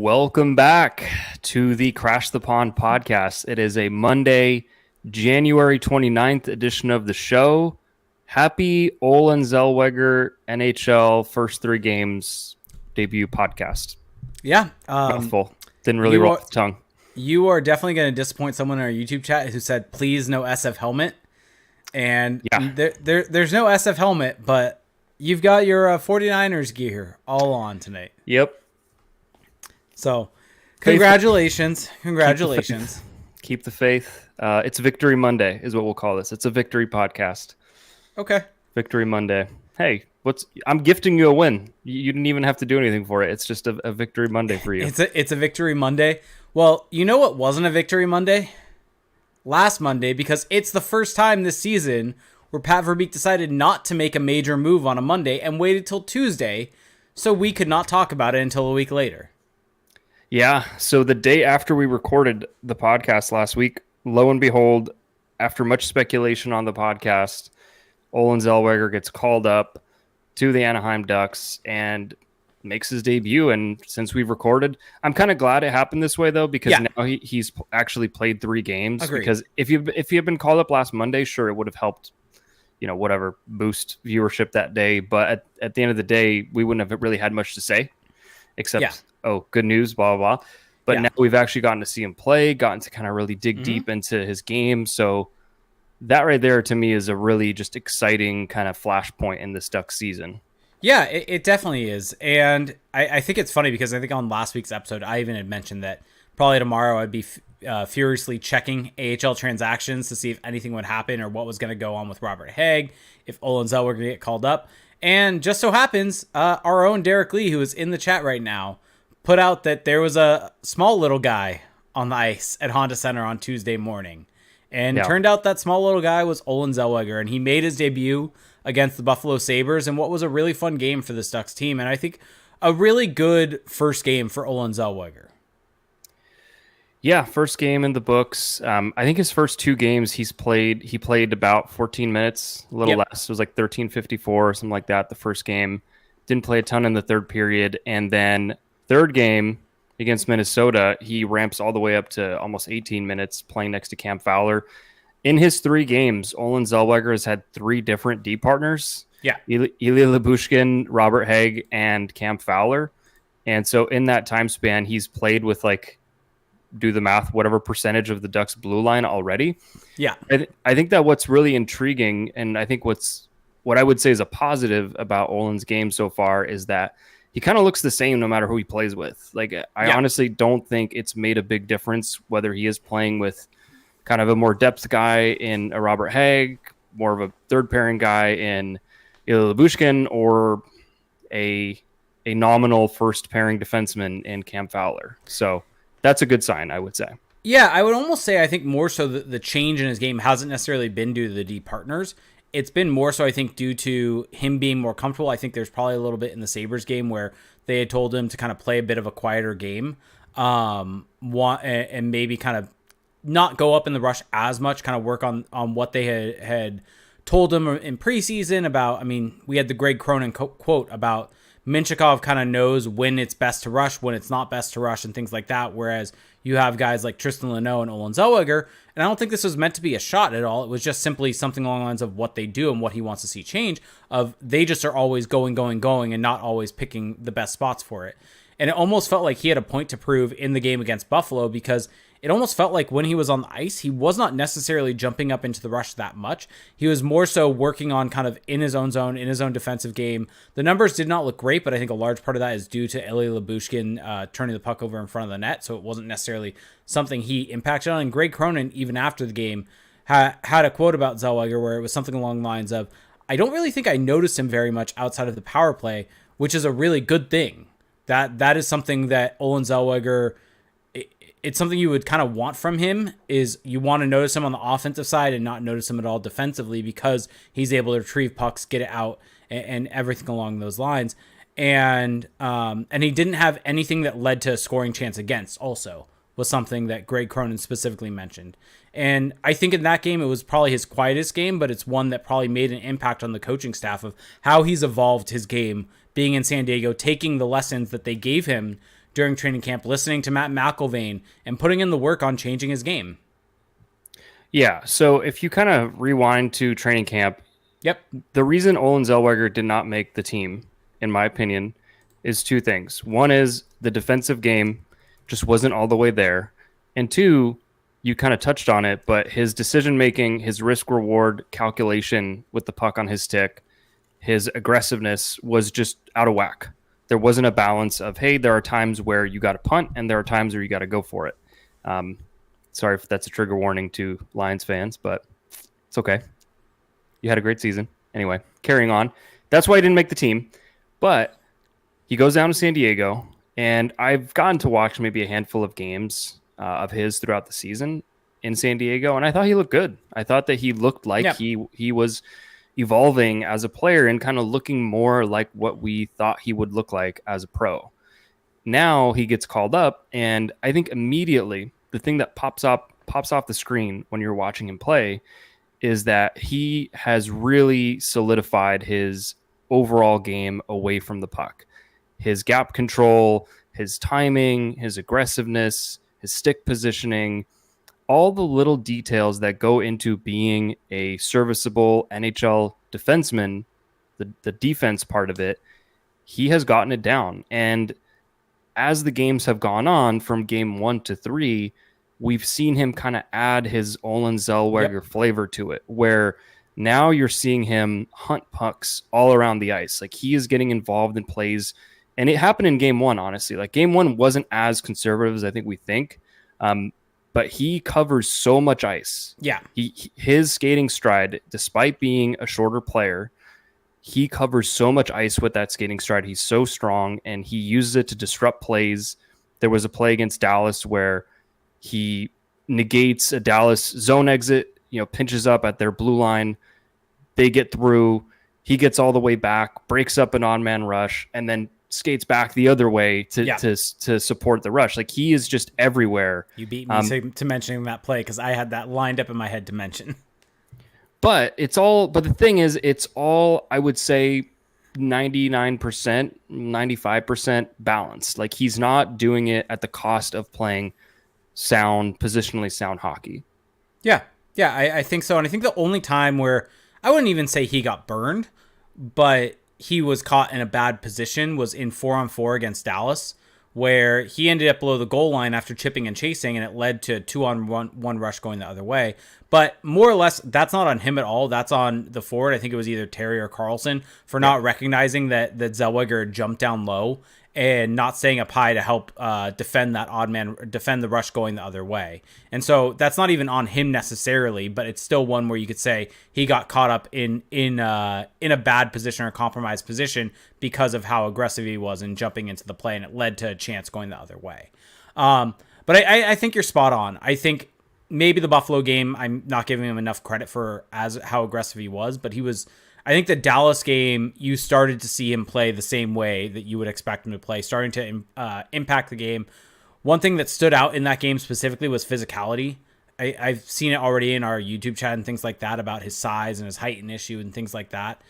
Welcome back to the Crash the Pond podcast. It is a Monday, January 29th edition of the show. Happy Olen Zellweger NHL first three games debut podcast. Yeah. Mouthful. Didn't really roll off the tongue. You are definitely going to disappoint someone in our YouTube chat who said, please no SF helmet. And there's no SF helmet, but you've got your 49ers gear all on tonight. Yep. So, congratulations. Congratulations. Keep the faith. It's Victory Monday is what we'll call this. It's a victory podcast. Okay. Victory Monday. Hey, I'm gifting you a win. You didn't even have to do anything for it. It's just a Victory Monday for you. It's a Victory Monday. Well, you know what wasn't a Victory Monday? Last Monday, because it's the first time this season where Pat Verbeek decided not to make a major move on a Monday and waited till Tuesday so we could not talk about it until a week later. Yeah, so the day after we recorded the podcast last week, lo and behold, after much speculation on the podcast, Olen Zellweger gets called up to the Anaheim Ducks and makes his debut. And since we've recorded, I'm kind of glad it happened this way, though, because now he's actually played 3 games. Agreed. Because if he had been called up last Monday, sure, it would have helped, whatever, boost viewership that day. But at the end of the day, we wouldn't have really had much to say, except, good news, blah, blah, blah. But now we've actually gotten to see him play, gotten to kind of really dig deep into his game. So that right there, to me, is a really just exciting kind of flashpoint in this Ducks season. Yeah, it definitely is. And I think it's funny because I think on last week's episode, I even had mentioned that probably tomorrow I'd be furiously checking AHL transactions to see if anything would happen or what was going to go on with Robert Haig, if Olen Zellweger would get called up. And just so happens, our own Derek Lee, who is in the chat right now, put out that there was a small little guy on the ice at Honda Center on Tuesday morning. And it turned out that small little guy was Olen Zellweger, and he made his debut against the Buffalo Sabres in what was a really fun game for this Ducks team. And I think a really good first game for Olen Zellweger. Yeah, first game in the books. I think his first 2 games he played about 14 minutes, a little less. It was like 13:54 or something like that the first game. Didn't play a ton in the third period. And then third game against Minnesota, he ramps all the way up to almost 18 minutes playing next to Cam Fowler. In his 3 games, Olen Zellweger has had 3 different D partners. Yeah. Ilya Lyubushkin, Robert Haig, and Cam Fowler. And so in that time span, he's played with, do the math, whatever percentage of the Ducks blue line already. Yeah. I think that what's really intriguing, and I think what I would say is a positive about Olen's game so far is that he kind of looks the same no matter who he plays with. I honestly don't think it's made a big difference whether he is playing with kind of a more depth guy in a Robert Haig, more of a third pairing guy in Ilya Lyubushkin, or a nominal first pairing defenseman in Cam Fowler. So that's a good sign, I would say. Yeah, I would almost say I think more so the change in his game hasn't necessarily been due to the D partners. It's been more so, I think, due to him being more comfortable. I think there's probably a little bit in the Sabres game where they had told him to kind of play a bit of a quieter game, and maybe kind of not go up in the rush as much, kind of work on what they had told him in preseason about. I mean, we had the Greg Cronin quote about Minchikov kind of knows when it's best to rush, when it's not best to rush, and things like that, whereas you have guys like Tristan Luneau and Olen Zellweger, and I don't think this was meant to be a shot at all. It was just simply something along the lines of what they do and what he wants to see change, of they just are always going, and not always picking the best spots for it. And it almost felt like he had a point to prove in the game against Buffalo, because it almost felt like when he was on the ice, he was not necessarily jumping up into the rush that much. He was more so working on kind of in his own zone, in his own defensive game. The numbers did not look great, but I think a large part of that is due to Ilya Lyubushkin turning the puck over in front of the net, so it wasn't necessarily something he impacted on. And Greg Cronin, even after the game, had a quote about Zellweger where it was something along the lines of, I don't really think I noticed him very much outside of the power play, which is a really good thing. That is something that Olen Zellweger, it's something you would kind of want from him, is you want to notice him on the offensive side and not notice him at all defensively, because he's able to retrieve pucks, get it out, and everything along those lines. And he didn't have anything that led to a scoring chance against also, was something that Greg Cronin specifically mentioned. And I think in that game, it was probably his quietest game, but it's one that probably made an impact on the coaching staff of how he's evolved his game being in San Diego, taking the lessons that they gave him during training camp, listening to Matt McIlvain and putting in the work on changing his game. Yeah. So if you kind of rewind to training camp, Yep. the reason Olen Zellweger did not make the team, in my opinion, is two things. One is the defensive game just wasn't all the way there. And two, you kind of touched on it, but his decision making, his risk reward calculation with the puck on his stick, his aggressiveness was just out of whack. There wasn't a balance of, hey, there are times where you got to punt and there are times where you got to go for it. Sorry if that's a trigger warning to Lions fans, but it's okay. You had a great season. Anyway, carrying on. That's why he didn't make the team. But he goes down to San Diego, and I've gotten to watch maybe a handful of games of his throughout the season in San Diego, and I thought he looked good. I thought that he looked like he was evolving as a player and kind of looking more like what we thought he would look like as a pro. Now he gets called up, and I think immediately the thing that pops off the screen when you're watching him play is that he has really solidified his overall game away from the puck. His gap control, his timing, his aggressiveness, his stick positioning, all the little details that go into being a serviceable NHL defenseman, the defense part of it, he has gotten it down. And as the games have gone on from game 1 to 3, we've seen him kind of add his Olen Zellweger flavor to it, where now you're seeing him hunt pucks all around the ice. Like, he is getting involved in plays, and it happened in game 1, honestly. Like, game 1 wasn't as conservative as I think we think, but he covers so much ice. Yeah. His skating stride, despite being a shorter player, he covers so much ice with that skating stride. He's so strong, and he uses it to disrupt plays. There was a play against Dallas where he negates a Dallas zone exit, pinches up at their blue line. They get through. He gets all the way back, breaks up an on-man rush, and then skates back the other way to support the rush. Like, he is just everywhere. You beat me to mentioning that play because I had that lined up in my head to mention. But the thing is, it's all, I would say, 99%, 95% balanced. Like, he's not doing it at the cost of playing positionally sound hockey. Yeah, I think so. And I think the only time where I wouldn't even say he got burned, but he was caught in a bad position was in 4-on-4 against Dallas, where he ended up below the goal line after chipping and chasing, and it led to a 2-on-1 rush going the other way. But more or less, that's not on him at all. That's on the forward. I think it was either Terry or Carlson for not recognizing that Zellweger jumped down low and not staying up high to help defend the rush going the other way. And so that's not even on him necessarily, but it's still one where you could say he got caught up in a bad position or a compromised position because of how aggressive he was in jumping into the play, and it led to a chance going the other way. But I think you're spot on. I think maybe the Buffalo game, I'm not giving him enough credit for as how aggressive he was, but he was. I think the Dallas game, you started to see him play the same way that you would expect him to play, starting to impact the game. One thing that stood out in that game specifically was physicality. I've seen it already in our YouTube chat and things like that about his size and his height an issue and things like that.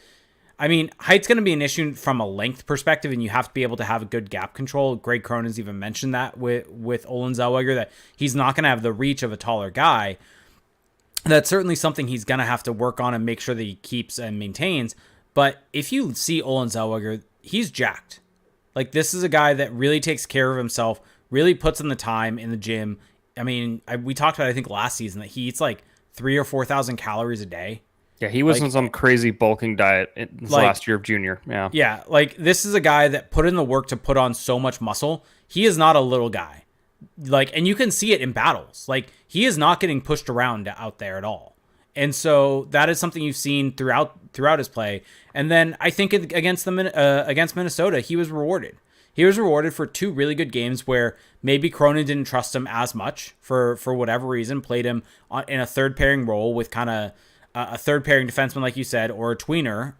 I mean, height's going to be an issue from a length perspective, and you have to be able to have a good gap control. Greg Cronin's even mentioned that with Olen Zellweger, that he's not going to have the reach of a taller guy. That's certainly something he's going to have to work on and make sure that he keeps and maintains. But if you see Olen Zellweger, he's jacked. Like, this is a guy that really takes care of himself, really puts in the time in the gym. I mean, we talked about, I think, last season that he eats like 3,000 or 4,000 calories a day. Yeah, he was on some crazy bulking diet in his last year of junior. Yeah. Yeah, like, this is a guy that put in the work to put on so much muscle. He is not a little guy. Like, and you can see it in battles. Like, he is not getting pushed around out there at all. And so that is something you've seen throughout his play. And then I think against Minnesota, he was rewarded. He was rewarded for 2 really good games where maybe Cronin didn't trust him as much for whatever reason, played him in a third pairing role with kind of a third pairing defenseman, like you said, or a tweener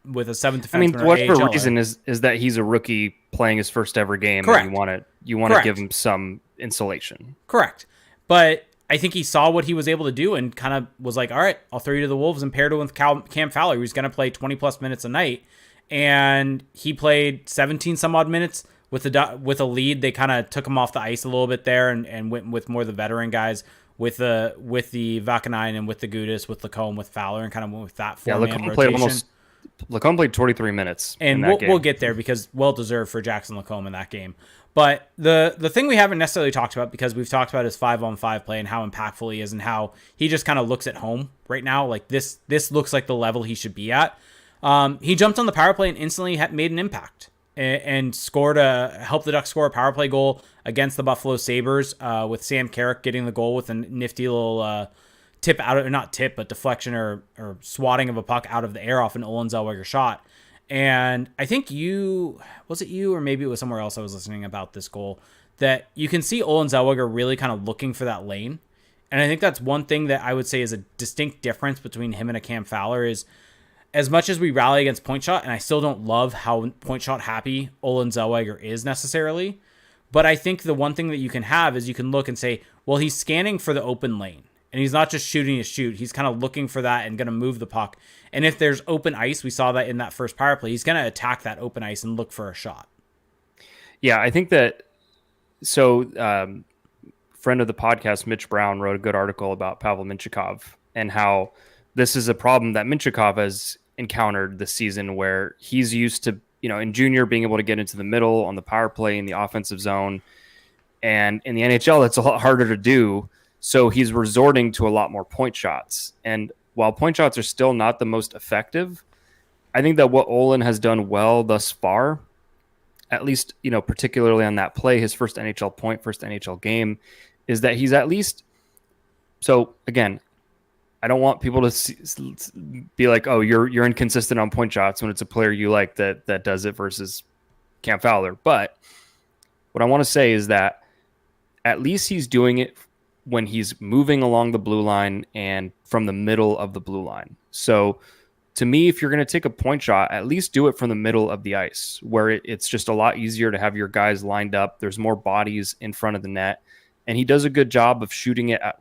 with a 7th defenseman. I mean, whatever reason is that he's a rookie playing his first ever game. Correct. And you want to give him some insulation. Correct. But I think he saw what he was able to do and kind of was like, all right, I'll throw you to the Wolves and paired it with Cam Fowler, who's going to play 20 plus minutes a night. And he played 17 some odd minutes with a lead, they kind of took him off the ice a little bit there and went with more of the veteran guys with the Vakanainen and with the Gudis, with Lacombe, with Fowler, and kind of went with that four-man rotation. Lacombe played 23 minutes, and we'll get there because well deserved for Jackson Lacombe in that game. But the thing we haven't necessarily talked about, because we've talked about his 5-on-5 play and how impactful he is and how he just kind of looks at home right now. Like this looks like the level he should be at. He jumped on the power play and instantly made an impact and helped the Ducks score a power play goal against the Buffalo Sabres, with Sam Carrick getting the goal with a nifty little deflection or swatting of a puck out of the air off an Olen Zellweger shot. And I think was it you or maybe it was somewhere else I was listening about this goal, that you can see Olen Zellweger really kind of looking for that lane. And I think that's one thing that I would say is a distinct difference between him and a Cam Fowler is, as much as we rally against point shot, and I still don't love how point shot happy Olen Zellweger is necessarily, but I think the one thing that you can have is you can look and say, well, he's scanning for the open lane. And he's not just shooting to shoot. He's kind of looking for that and going to move the puck. And if there's open ice, we saw that in that first power play, he's going to attack that open ice and look for a shot. Yeah, I think that. So, friend of the podcast, Mitch Brown, wrote a good article about Pavel Mintyukov and how this is a problem that Mintyukov has encountered this season, where he's used to, in junior, being able to get into the middle on the power play in the offensive zone. And in the NHL, that's a lot harder to do. So he's resorting to a lot more point shots. And while point shots are still not the most effective, I think that what Olen has done well thus far, at least, particularly on that play, his first NHL point, first NHL game, is that he's at least, so again, I don't want people to be like, oh, you're inconsistent on point shots when it's a player you like that does it versus Cam Fowler. But what I want to say is that at least he's doing it when he's moving along the blue line and from the middle of the blue line. So to me, if you're going to take a point shot, at least do it from the middle of the ice, where it's just a lot easier to have your guys lined up. There's more bodies in front of the net. And he does a good job of shooting it at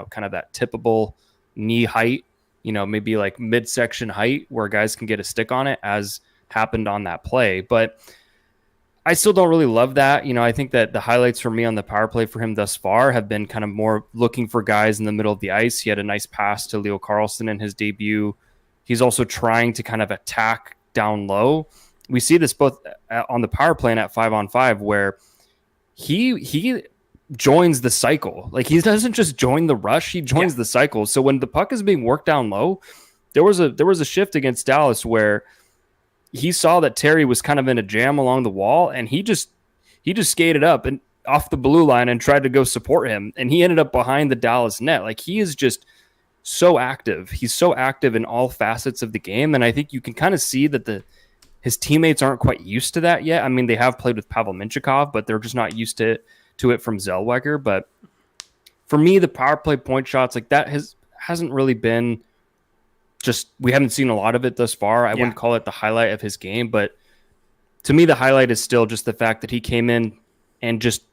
kind of that typical knee height, maybe like midsection height where guys can get a stick on it, as happened on that play. But I still don't really love that. I think that the highlights for me on the power play for him thus far have been kind of more looking for guys in the middle of the ice. He had a nice pass to Leo Carlsson in his debut. He's also trying to kind of attack down low. We see this both on the power play and at 5-on-5, where he joins the cycle. Like, he doesn't just join the rush, he joins the cycle. So when the puck is being worked down low, there was a shift against Dallas where he saw that Terry was kind of in a jam along the wall, and he just skated up and off the blue line and tried to go support him, and he ended up behind the Dallas net. Like, he is just so active. He's so active in all facets of the game, and I think you can kind of see that his teammates aren't quite used to that yet. I mean, they have played with Pavel Mintyukov, but they're just not used to it from Zellweger. But for me, the power play point shots, like, that hasn't really been. We haven't seen a lot of it thus far. I wouldn't call it the highlight of his game, but to me, the highlight is still just the fact that he came in and just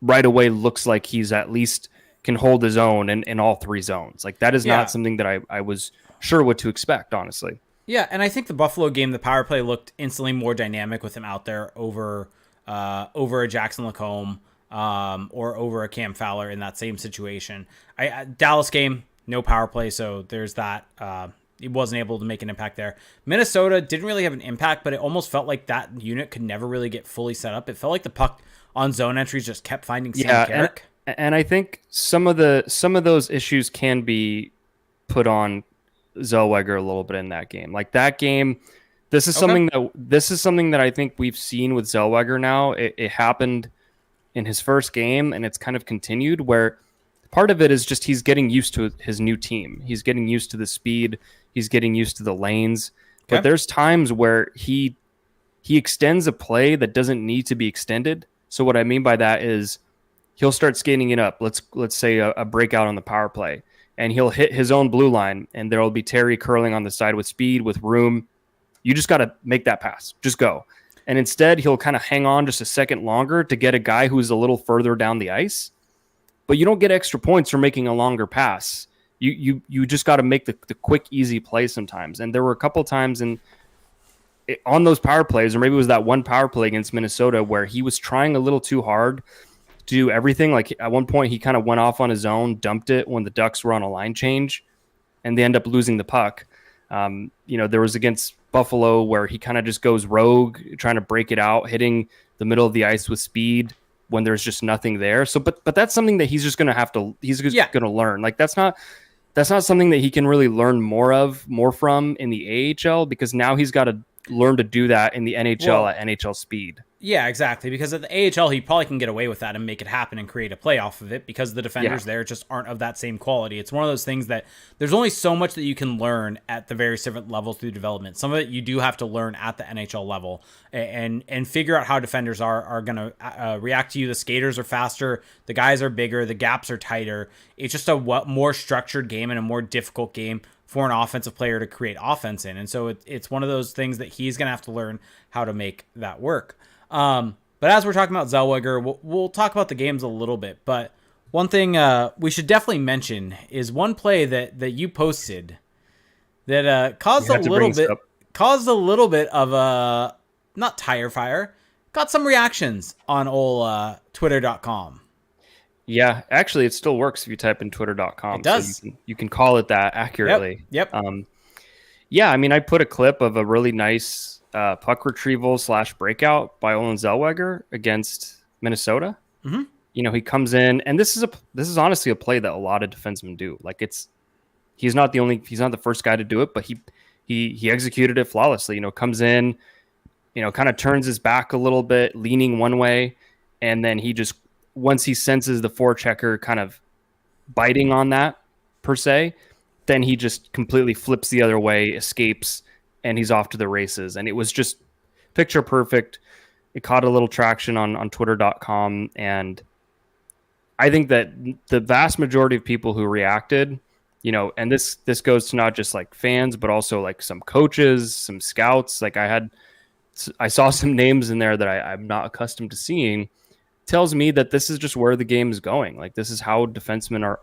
right away looks like he's at least can hold his own in all three zones. Like, that is not something that I was sure what to expect, honestly. Yeah, and I think the Buffalo game, the power play looked instantly more dynamic with him out there over a Jackson Lacombe or over a Cam Fowler in that same situation. Dallas game, no power play, so there's that. He wasn't able to make an impact there. Minnesota didn't really have an impact, but it almost felt like that unit could never really get fully set up. It felt like the puck on zone entries just kept finding Sam Carrick. And I think some of those issues can be put on Zellweger a little bit in that game. Like, that game, this is something that I think we've seen with Zellweger now. It happened in his first game, and it's kind of continued, where part of it is just he's getting used to his new team. He's getting used to the speed. He's getting used to the lanes. Okay. But there's times where he extends a play that doesn't need to be extended. So what I mean by that is he'll start skating it up. Let's say a breakout on the power play, and he'll hit his own blue line, and there will be Terry curling on the side with speed, with room. You just got to make that pass. Just go. And instead, he'll kind of hang on just a second longer to get a guy who's a little further down the ice. But you don't get extra points for making a longer pass. You just got to make the quick, easy play sometimes. And there were a couple times in on those power plays, or maybe it was that one power play against Minnesota where he was trying a little too hard to do everything. Like at one point, he kind of went off on his own, dumped it when the Ducks were on a line change, and they end up losing the puck. There was against Buffalo where he kind of just goes rogue, trying to break it out, hitting the middle of the ice with speed when there's just nothing there. So, but that's something that he's just going to have to, he's just going to learn. Like that's not something that he can really learn more from in the AHL, because now he's got to learn to do that in the NHL at NHL speed. Yeah, exactly. Because at the AHL, he probably can get away with that and make it happen and create a play off of it, because the defenders there just aren't of that same quality. It's one of those things that there's only so much that you can learn at the various different levels through development. Some of it you do have to learn at the NHL level and figure out how defenders are going to react to you. The skaters are faster. The guys are bigger. The gaps are tighter. It's just a more structured game and a more difficult game for an offensive player to create offense in. And so it's one of those things that he's going to have to learn how to make that work. But as we're talking about Zellweger, we'll talk about the games a little bit. But one thing we should definitely mention is one play that you posted that caused a little bit of a, not tire fire, got some reactions on old Twitter.com. Yeah, actually, it still works if you type in twitter.com. It does. So you can call it that accurately. Yep. Yeah, I mean, I put a clip of a really nice puck retrieval / breakout by Olen Zellweger against Minnesota. Mm-hmm. He comes in, and this is honestly a play that a lot of defensemen do. Like he's not the first guy to do it, but he executed it flawlessly. Comes in, kind of turns his back a little bit, leaning one way, and then he just, once he senses the forechecker kind of biting on that per se, then he just completely flips the other way, escapes, and he's off to the races. And it was just picture perfect. It caught a little traction on twitter.com. And I think that the vast majority of people who reacted, and this goes to not just like fans, but also like some coaches, some scouts. Like I saw some names in there that I'm not accustomed to seeing. Tells me that this is just where the game is going. Like this is how defensemen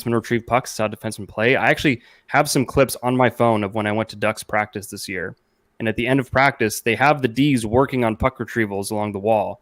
retrieve pucks. This is how defensemen play. I actually have some clips on my phone of when I went to Ducks practice this year. And at the end of practice, they have the Ds working on puck retrievals along the wall.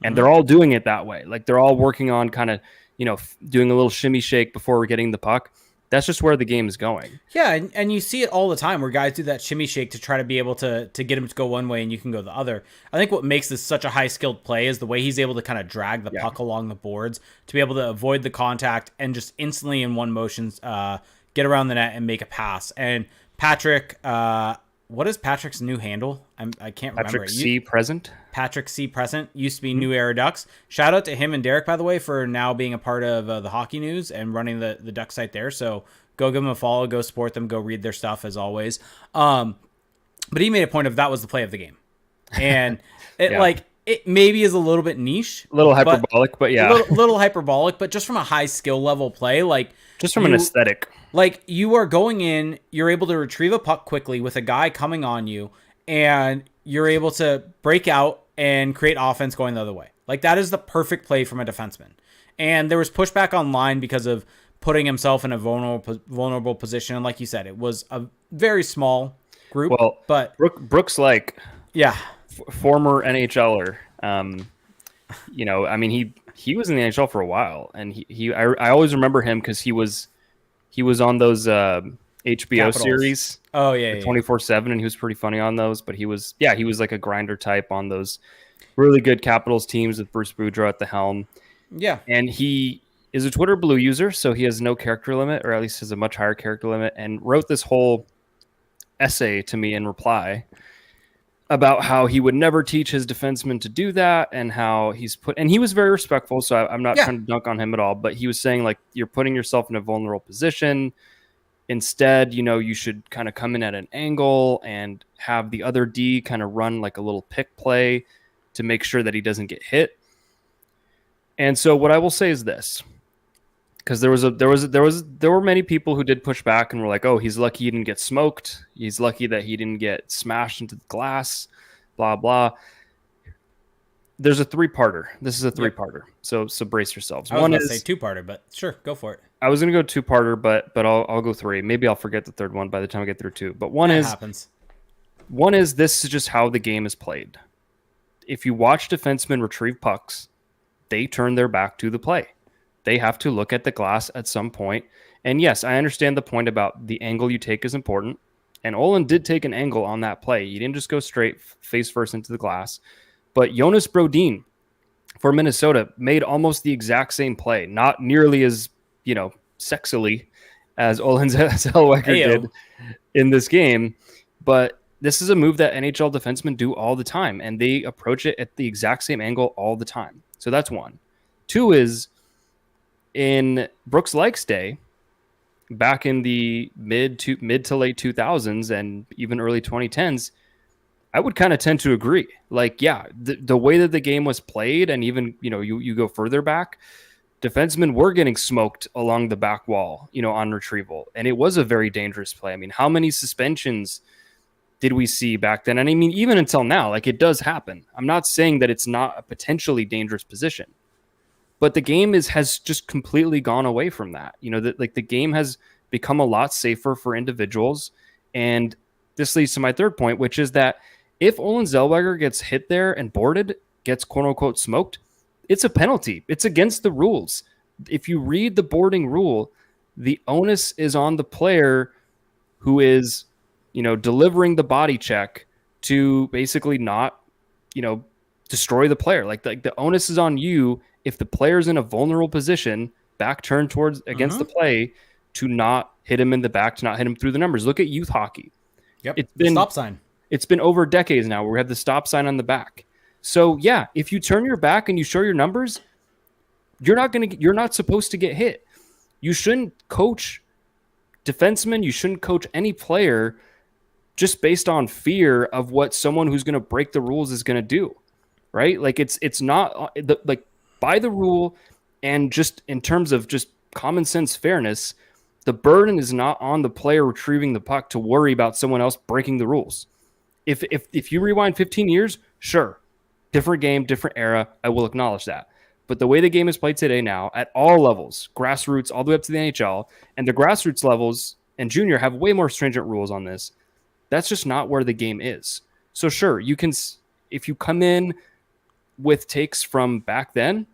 And they're all doing it that way. Like they're all working on kind of, doing a little shimmy shake before we're getting the puck. That's just where the game is going. Yeah, and you see it all the time where guys do that shimmy shake to try to be able to get him to go one way and you can go the other. I think what makes this such a high-skilled play is the way he's able to kind of drag the puck along the boards to be able to avoid the contact and just instantly in one motion get around the net and make a pass. And Patrick, what is Patrick's new handle? I can't remember. Patrick C. Present. Patrick C. Present used to be New Era Ducks. Shout out to him and Derek, by the way, for now being a part of the Hockey News and running the Duck site there. So go give them a follow, go support them, go read their stuff as always. But he made a point of that was the play of the game, and it maybe is a little bit niche, a little hyperbolic, but yeah, little hyperbolic, but just from a high skill level play, like just from an aesthetic. Like you are going in, you're able to retrieve a puck quickly with a guy coming on you, and you're able to break out and create offense going the other way. Like that is the perfect play from a defenseman. And there was pushback online because of putting himself in a vulnerable position. And like you said, it was a very small group. Well, but Brooks, former NHLer, I mean, he was in the NHL for a while, and I always remember him because he was on those HBO Capitals series. Oh yeah, 24/7, and he was pretty funny on those. But he was like a grinder type on those really good Capitals teams with Bruce Boudreau at the helm. Yeah, and he is a Twitter Blue user, so he has no character limit, or at least has a much higher character limit, and wrote this whole essay to me in reply about how he would never teach his defensemen to do that, and how and he was very respectful, so I'm not trying to dunk on him at all, but he was saying, like, you're putting yourself in a vulnerable position. Instead, you should kind of come in at an angle and have the other D kind of run like a little pick play to make sure that he doesn't get hit. And so what I will say is this, because there were many people who did push back and were like, oh, he's lucky he didn't get smoked. He's lucky that he didn't get smashed into the glass, blah, blah. There's a three-parter. This is a three-parter. So brace yourselves. I was going to say two-parter, but sure, go for it. I was going to go two-parter, but I'll go three. Maybe I'll forget the third one by the time I get through two. But one is, happens. One is this is just how the game is played. If you watch defensemen retrieve pucks, they turn their back to the play. They have to look at the glass at some point. And yes, I understand the point about the angle you take is important. And Olen did take an angle on that play. He didn't just go straight face first into the glass. But Jonas Brodin for Minnesota made almost the exact same play, not nearly as, sexily as Olen Zellweger did in this game. But this is a move that NHL defensemen do all the time, and they approach it at the exact same angle all the time. So that's one. Two is in Brooks Lake's day, back in the mid to late 2000s and even early 2010s, I would kind of tend to agree. Like, yeah, the way that the game was played, and even, you go further back, defensemen were getting smoked along the back wall, on retrieval. And it was a very dangerous play. I mean, how many suspensions did we see back then? And I mean, even until now, like, it does happen. I'm not saying that it's not a potentially dangerous position, but the game has just completely gone away from that. The game has become a lot safer for individuals. And this leads to my third point, which is that if Olen Zellweger gets hit there and boarded, gets quote unquote smoked, it's a penalty. It's against the rules. If you read the boarding rule, the onus is on the player who is, delivering the body check to basically not, destroy the player. Like the onus is on you if the player's in a vulnerable position, back turned towards against the play, to not hit him in the back, to not hit him through the numbers. Look at youth hockey. Yep. It's been stop sign. It's been over decades now where we have the stop sign on the back. So yeah, if you turn your back and you show your numbers, you're not supposed to get hit. You shouldn't coach defensemen. You shouldn't coach any player just based on fear of what someone who's going to break the rules is going to do. Right? Like it's not like by the rule, and just in terms of just common sense fairness, the burden is not on the player retrieving the puck to worry about someone else breaking the rules. If you rewind 15 years, sure, different game, different era, I will acknowledge that. But the way the game is played today now, at all levels, grassroots all the way up to the NHL, and the grassroots levels and junior have way more stringent rules on this. That's just not where the game is. So sure, you can, if you come in with takes from back then,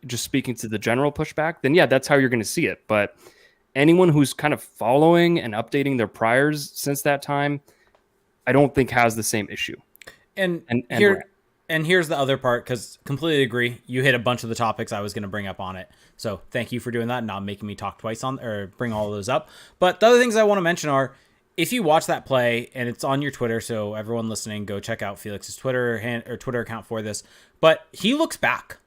just speaking to the general pushback, then yeah, that's how you're going to see it. But anyone who's kind of following and updating their priors since that time, I don't think has the same issue. And here's the other part, because completely agree. You hit a bunch of the topics I was going to bring up on it. So thank you for doing that and not making me talk twice on or bring all of those up. But the other things I want to mention are, if you watch that play, and it's on your Twitter, so everyone listening, go check out Felix's Twitter account for this. But he looks back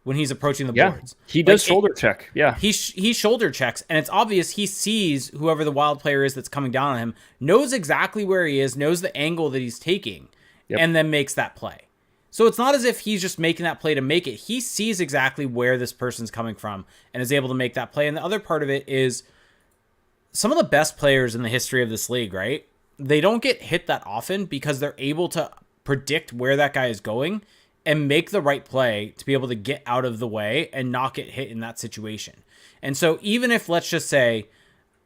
when he's approaching the boards. He does shoulder check. Yeah. He shoulder checks, and it's obvious he sees whoever the Wild player is that's coming down on him, knows exactly where he is, knows the angle that he's taking, and then makes that play. So it's not as if he's just making that play to make it. He sees exactly where this person's coming from and is able to make that play. And the other part of it is some of the best players in the history of this league, right? They don't get hit that often because they're able to predict where that guy is going and make the right play to be able to get out of the way and not get hit in that situation. And so even if, let's just say,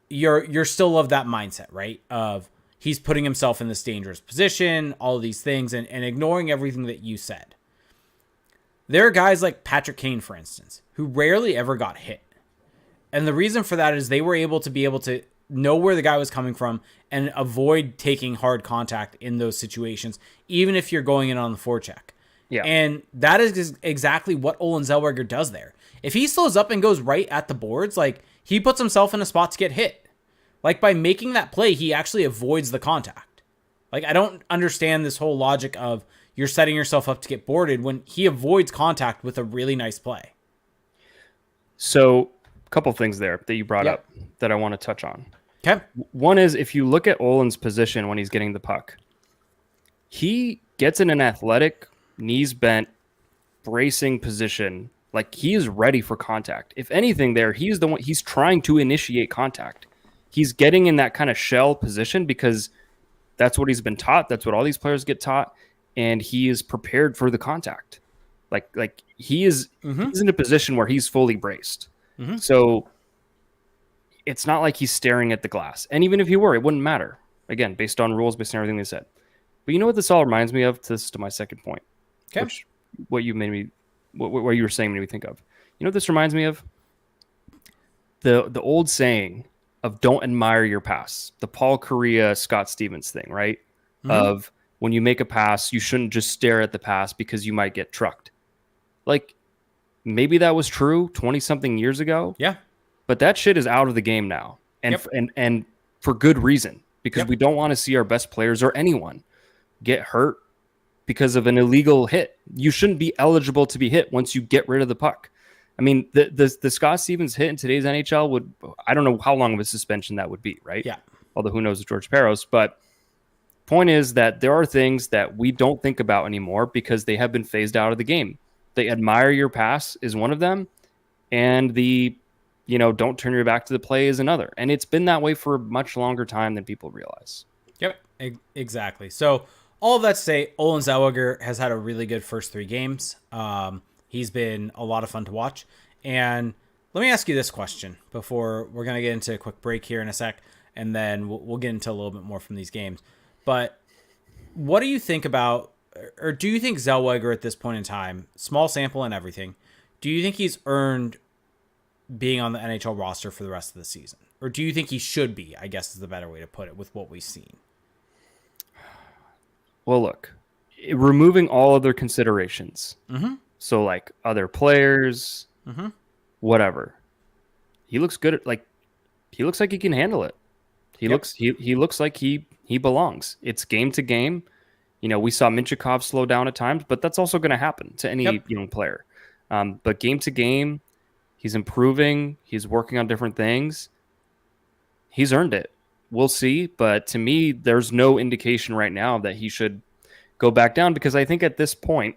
you're still of that mindset, right? Of he's putting himself in this dangerous position, all of these things, and ignoring everything that you said. There are guys like Patrick Kane, for instance, who rarely ever got hit. And the reason for that is they were able to know where the guy was coming from and avoid taking hard contact in those situations, even if you're going in on the forecheck. Yeah. And that is exactly what Olen Zellweger does there. If he slows up and goes right at the boards, like, he puts himself in a spot to get hit. Like, by making that play, he actually avoids the contact. Like, I don't understand this whole logic of you're setting yourself up to get boarded when he avoids contact with a really nice play. So, a couple things there that you brought up that I want to touch on. Okay. One is, if you look at Olen's position when he's getting the puck, he gets in an athletic, knees bent, bracing position. Like, he is ready for contact. If anything there, he's trying to initiate contact. He's getting in that kind of shell position because that's what he's been taught. That's what all these players get taught. And he is prepared for the contact. Like he's in a position where he's fully braced. Mm-hmm. So it's not like he's staring at the glass. And even if he were, it wouldn't matter. Again, based on rules, based on everything they said. But you know what this all reminds me of? To my second point, Okay. which what you made me, what you were saying made me think of. You know what this reminds me of? The old saying of don't admire your pass. The Paul Correa, Scott Stevens thing, right? Mm-hmm. Of when you make a pass, you shouldn't just stare at the pass because you might get trucked. Like maybe that was true 20 something years ago, Yeah. but that shit is out of the game now. And Yep. and for good reason, because Yep. we don't want to see our best players or anyone get hurt because of an illegal hit. You shouldn't be eligible to be hit once you get rid of the puck. I mean, the Scott Stevens hit in today's NHL would, I don't know how long of a suspension that would be, right? Yeah. Although who knows with George Peros. But point is that there are things that we don't think about anymore because they have been phased out of the game. They admire your pass is one of them, and don't turn your back to the play is another. And it's been that way for a much longer time than people realize. Yep. Exactly. So all of that to say, Olen Zellweger has had a really good first 3 games. He's been a lot of fun to watch. And let me ask you this question before we're going to get into a quick break here in a sec, and then we'll get into a little bit more from these games. But what do you think about, or do you think Zellweger at this point in time, small sample and everything, do you think he's earned being on the NHL roster for the rest of the season? Or do you think he should be, I guess is the better way to put it with what we've seen? Well, look, removing all other considerations. Mm-hmm. So like other players, Mm-hmm. whatever. He looks good at he looks like he can handle it. He looks like he belongs. It's game to game. We saw Minchikov slow down at times, but that's also going to happen to any young player. But game to game, he's improving. He's working on different things. He's earned it. We'll see. But to me, there's no indication right now that he should go back down because I think at this point,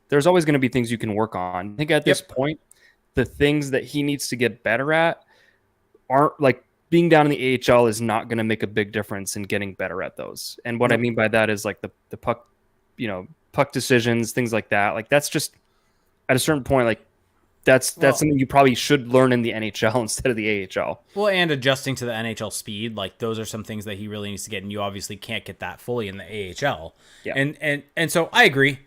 there's always going to be things you can work on. I think at this point, the things that he needs to get better at aren't like being down in the AHL is not going to make a big difference in getting better at those. And what I mean by that is like the puck, puck decisions, things like that. Like that's just at a certain point, like that's something you probably should learn in the NHL instead of the AHL. Well, and adjusting to the NHL speed, like those are some things that he really needs to get, and you obviously can't get that fully in the AHL. Yeah. And so I agree.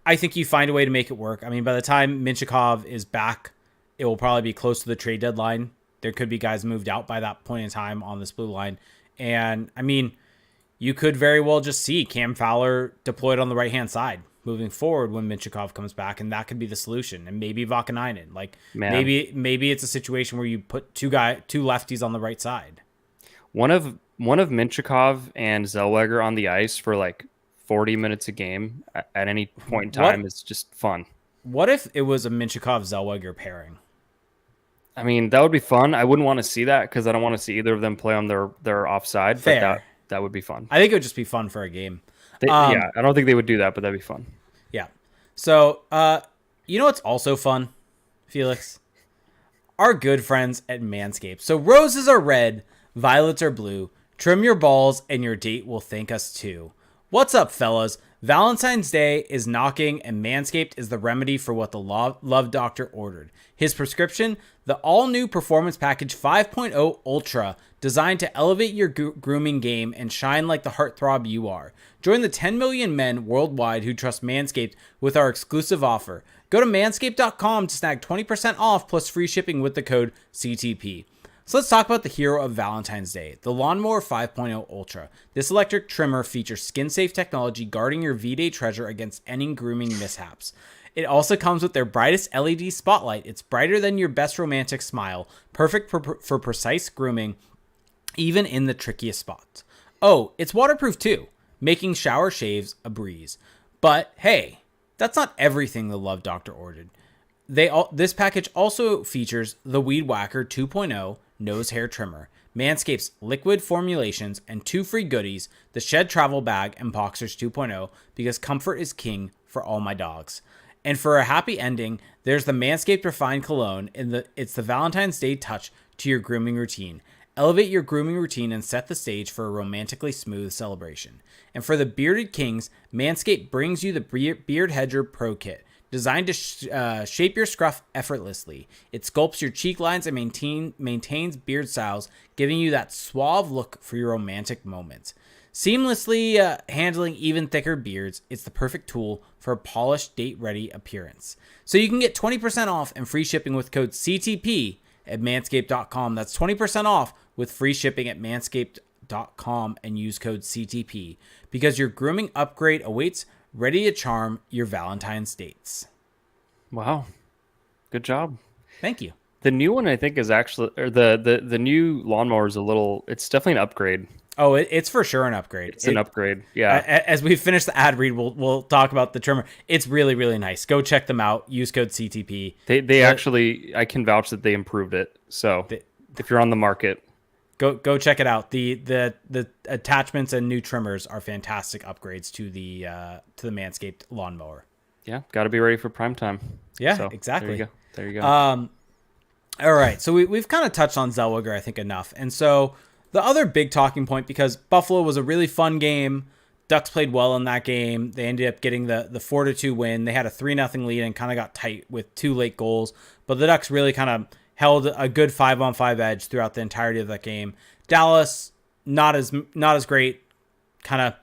I think you find a way to make it work. I mean, by the time Minchikov is back, it will probably be close to the trade deadline. There could be guys moved out by that point in time on this blue line. And I mean, you could very well just see Cam Fowler deployed on the right-hand side moving forward when Minchikov comes back, and that could be the solution. And maybe Vakanainen. Like maybe it's a situation where you put two lefties on the right side. One of Minchikov and Zellweger on the ice for like 40 minutes a game at any point in time is just fun. What if it was a Minchikov-Zellweger pairing? I mean, that would be fun. I wouldn't want to see that because I don't want to see either of them play on their offside. Fair. But that would be fun. I think it would just be fun for a game. I don't think they would do that, but that'd be fun. Yeah. So, you know what's also fun, Felix? Our good friends at Manscaped. So roses are red, violets are blue. Trim your balls and your date will thank us too. What's up, fellas? Valentine's Day is knocking, and Manscaped is the remedy for what the Love Doctor ordered. His prescription, the all-new Performance Package 5.0 Ultra, designed to elevate your grooming game and shine like the heartthrob you are. Join the 10 million men worldwide who trust Manscaped with our exclusive offer. Go to manscaped.com to snag 20% off plus free shipping with the code CTP. So let's talk about the hero of Valentine's Day, the Lawnmower 5.0 Ultra. This electric trimmer features skin-safe technology guarding your V-Day treasure against any grooming mishaps. It also comes with their brightest LED spotlight. It's brighter than your best romantic smile, perfect for precise grooming, even in the trickiest spots. Oh, it's waterproof too, making shower shaves a breeze. But hey, that's not everything the Love Doctor ordered. This package also features the Weed Whacker 2.0 nose hair trimmer, Manscaped's liquid formulations, and 2 free goodies, the Shed Travel Bag and Boxers 2.0, because comfort is king for all my dogs. And for a happy ending, there's the Manscaped Refined Cologne, and it's the Valentine's Day touch to your grooming routine. Elevate your grooming routine and set the stage for a romantically smooth celebration. And for the bearded kings, Manscaped brings you the Beard Hedger Pro Kit, designed to shape your scruff effortlessly. It sculpts your cheek lines and maintains beard styles, giving you that suave look for your romantic moments. Seamlessly handling even thicker beards, it's the perfect tool for a polished, date-ready appearance. So you can get 20% off and free shipping with code CTP at manscaped.com. That's 20% off with free shipping at manscaped.com and use code CTP because your grooming upgrade awaits, ready to charm your Valentine's dates. Wow. Good job. Thank you. The new one, I think, is actually, or the new lawnmower is it's definitely an upgrade. Oh, it's for sure an upgrade. It's an upgrade. Yeah. As we finish the ad read, we'll talk about the trimmer. It's really, really nice. Go check them out. Use code CTP. They actually, I can vouch that they improved it. So if you're on the market, go check it out. The attachments and new trimmers are fantastic upgrades to the Manscaped lawnmower. Yeah, got to be ready for prime time. Yeah, so, exactly. There you go. All right, so we've kind of touched on Zellweger, I think, enough. And so the other big talking point, because Buffalo was a really fun game, Ducks played well in that game. They ended up getting the 4-2 win. They had a 3-0 lead and kind of got tight with 2 late goals. But the Ducks really kind of held a good 5-on-5 edge throughout the entirety of that game. Dallas, not as great, kind of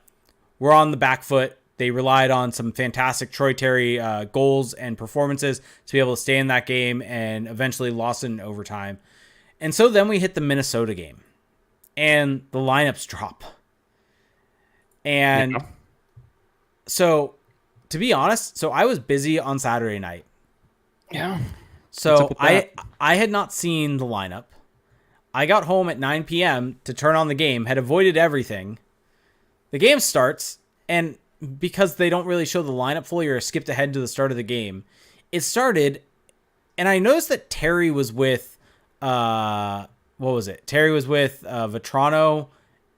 were on the back foot. They relied on some fantastic Troy Terry goals and performances to be able to stay in that game and eventually lost it in overtime. And so then we hit the Minnesota game and the lineups drop. And so, to be honest, so I was busy on Saturday night. Yeah. So I had not seen the lineup. I got home at 9 p.m. to turn on the game, had avoided everything. The game starts, and because they don't really show the lineup fully or skipped ahead to the start of the game, it started, and I noticed that Terry was with, what was it? Terry was with Vetrano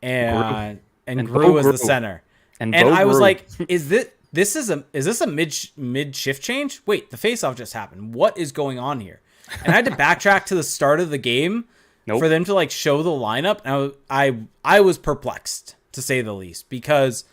and Gru was the center. And I was like, is this a mid shift change? Wait, the faceoff just happened. What is going on here? And I had to backtrack to the start of the game for them to like show the lineup. And I was perplexed, to say the least, because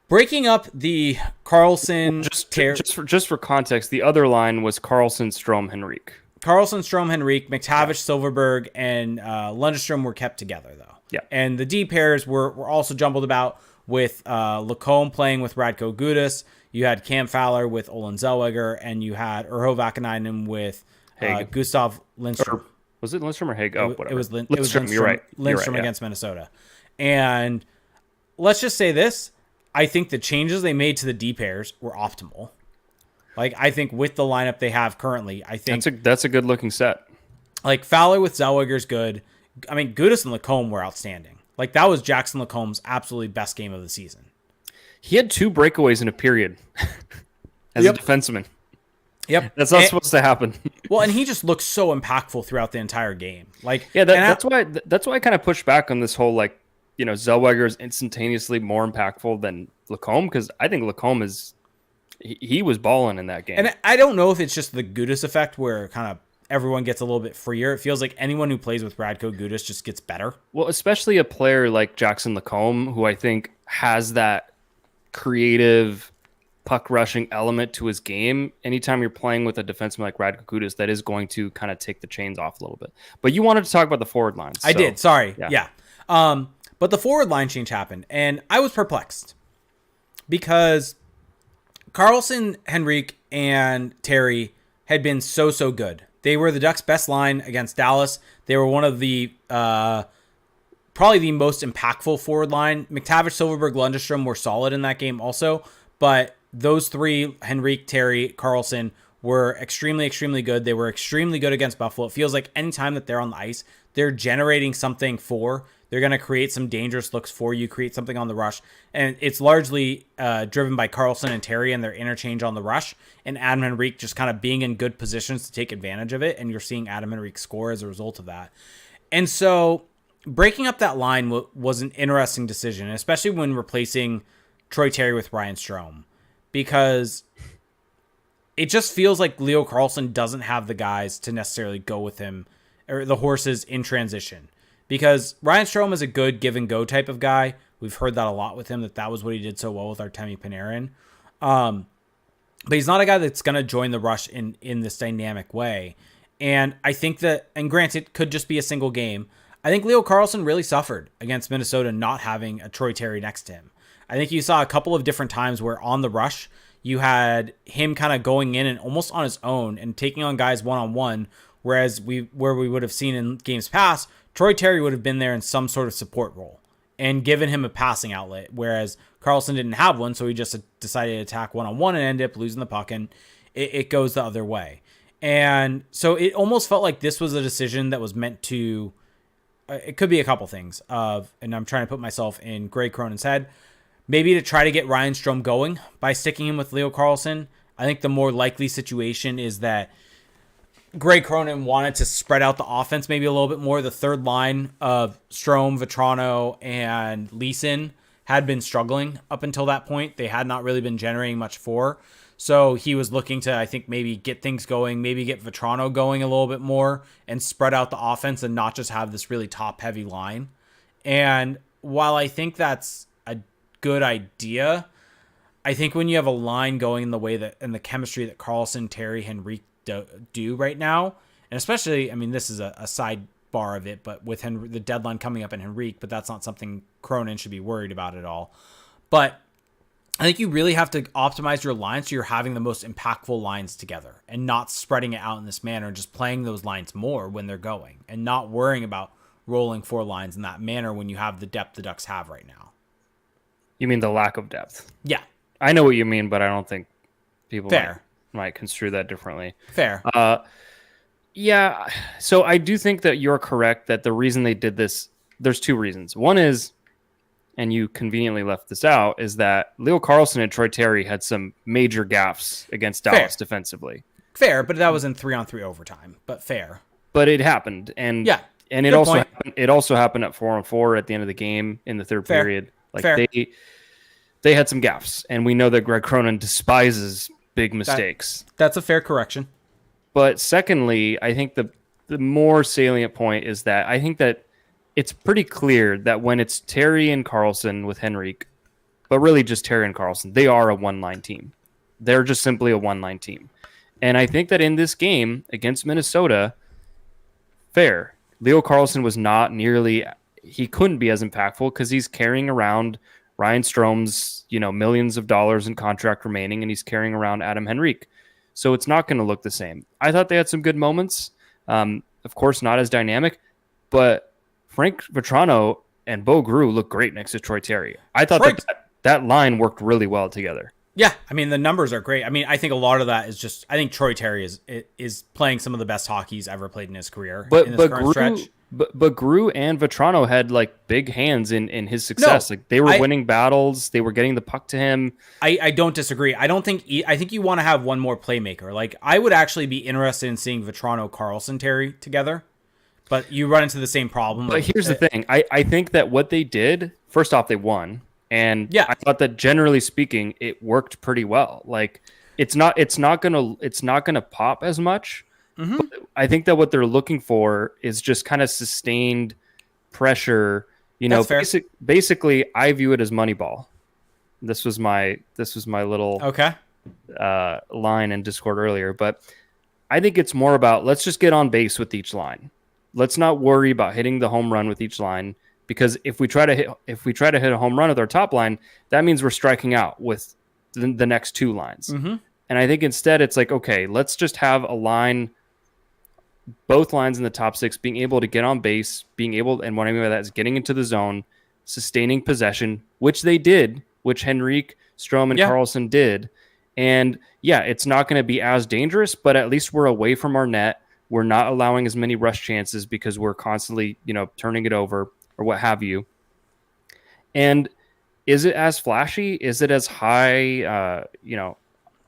breaking up the Carlson just for context, the other line was Carlson, Strome, Henrique. Carlson, Strome, Henrique, McTavish, Silverberg, and Lundestrom were kept together though. Yeah. And the D pairs were also jumbled about with Lacombe playing with Radko Gudas. You had Cam Fowler with Olen Zellweger, and you had Urho Vakanainen with Gustav Lindstrom. Was it Lindstrom or Haig? Oh, whatever. It was Lindstrom. You're right. Lindstrom against Minnesota. And let's just say this. I think the changes they made to the D pairs were optimal. Like, I think with the lineup they have currently, I think that's a good looking set. Like, Fowler with Zellweger's good. I mean, Gudas and Lacombe were outstanding. Like, that was Jackson Lacombe's absolutely best game of the season. He had 2 breakaways in a period as a defenseman. Yep. That's not supposed to happen. Well, and he just looks so impactful throughout the entire game. Like, yeah, that's why I kind of pushed back on this whole, like, you know, Zellweger is instantaneously more impactful than Lacombe, because I think Lacombe he was balling in that game. And I don't know if it's just the Gudas effect where kind of everyone gets a little bit freer. It feels like anyone who plays with Radko Gudas just gets better. Well, especially a player like Jackson Lacombe, who I think has that creative puck rushing element to his game. Anytime you're playing with a defenseman like Radko Gudas, that is going to kind of take the chains off a little bit. But you wanted to talk about the forward lines. I did. Sorry. Yeah. But the forward line change happened, and I was perplexed because Carlson, Henrique, and Terry had been so good. They were the Ducks' best line against Dallas. They were one of the probably the most impactful forward line. McTavish, Silverberg, Lundestrom were solid in that game also, but those 3, Henrique, Terry, Carlson, were extremely, extremely good. They were extremely good against Buffalo. It feels like anytime that they're on the ice, they're generating something they're going to create some dangerous looks for you, create something on the rush. And it's largely driven by Carlson and Terry and their interchange on the rush, and Adam Henrique just kind of being in good positions to take advantage of it. And you're seeing Adam Henrique score as a result of that. And so breaking up that line was an interesting decision, especially when replacing Troy Terry with Ryan Strome, because it just feels like Leo Carlson doesn't have the guys to necessarily go with him, or the horses in transition. Because Ryan Strome is a good give and go type of guy. We've heard that a lot with him, that was what he did so well with Artemi Panarin. But he's not a guy that's going to join the rush in this dynamic way. And I think that, and granted, it could just be a single game. I think Leo Carlsson really suffered against Minnesota not having a Troy Terry next to him. I think you saw a couple of different times where on the rush, you had him kind of going in and almost on his own and taking on guys one-on-one, whereas we would have seen in games past, Troy Terry would have been there in some sort of support role and given him a passing outlet, whereas Carlson didn't have one, so he just decided to attack one-on-one and ended up losing the puck, and it goes the other way. And so it almost felt like this was a decision that was meant to, it could be a couple things, and I'm trying to put myself in Greg Cronin's head, maybe to try to get Ryan Strome going by sticking him with Leo Carlsson. I think the more likely situation is that Greg Cronin wanted to spread out the offense maybe a little bit more. The third line of Strome, Vetrano, and Leeson had been struggling up until that point. They had not really been generating much for. So he was looking to, I think, maybe get things going, maybe get Vetrano going a little bit more and spread out the offense and not just have this really top-heavy line. And while I think that's a good idea, I think when you have a line going in the way that, and the chemistry that Carlson, Terry, Henrique do right now, and especially, I mean, this is a sidebar of it, but with the deadline coming up in Henrique, but that's not something Cronin should be worried about at all. But I think you really have to optimize your lines so you're having the most impactful lines together and not spreading it out in this manner and just playing those lines more when they're going and not worrying about rolling 4 lines in that manner when you have the depth the Ducks have right now. You mean the lack of depth? Yeah. I know what you mean, but I don't think people Fair. Might construe that differently. Fair. Yeah. So I do think that you're correct that the reason they did this, there's 2 reasons. One is, and you conveniently left this out, is that Leo Carlsson and Troy Terry had some major gaffes against Dallas defensively. Fair, but that was in 3-on-3 overtime. But fair. But it happened, and yeah, and it also happened at 4-on-4 at the end of the game in the third period. Like they had some gaffes, and we know that Greg Cronin despises big mistakes. That's a fair correction. But secondly, I think the more salient point is that I think that it's pretty clear that when it's Terry and Carlson with Henrique, but really just Terry and Carlson, they are a one-line team. They're just simply a one-line team. And I think that in this game against Minnesota, fair, Leo Carlson was not nearly, he couldn't be as impactful because he's carrying around Ryan Strome's, millions of dollars in contract remaining, and he's carrying around Adam Henrique. So it's not going to look the same. I thought they had some good moments. Of course, not as dynamic, but Frank Vetrano and Bo Gru look great next to Troy Terry. I thought that line worked really well together. Yeah, I mean, the numbers are great. I mean, I think a lot of that is just, I think Troy Terry is playing some of the best hockey he's ever played in his career in this current stretch. But Gru and Vetrano had big hands in his success. They were winning battles. They were getting the puck to him. I don't disagree. I think you want to have one more playmaker. I would actually be interested in seeing Vetrano, Carlson, Terry together. But you run into the same problem. But here's the thing. I think that what they did, first off, they won. And I thought that generally speaking, it worked pretty well. It's not gonna pop as much. Mm-hmm. But I think that what they're looking for is just kind of sustained pressure. Basically, I view it as Moneyball. This was my little line in Discord earlier. But I think it's more about let's just get on base with each line. Let's not worry about hitting the home run with each line. Because if we try to hit a home run with our top line, that means we're striking out with the next 2 lines. Mm-hmm. And I think instead it's okay, let's just have a line, both lines in the top 6 being able to get on base, and what I mean by that is getting into the zone, sustaining possession, which they did, which Henrique, Strome, and Carlson did. And it's not going to be as dangerous, but at least we're away from our net. We're not allowing as many rush chances because we're constantly, turning it over or what have you. And is it as flashy? Is it as high,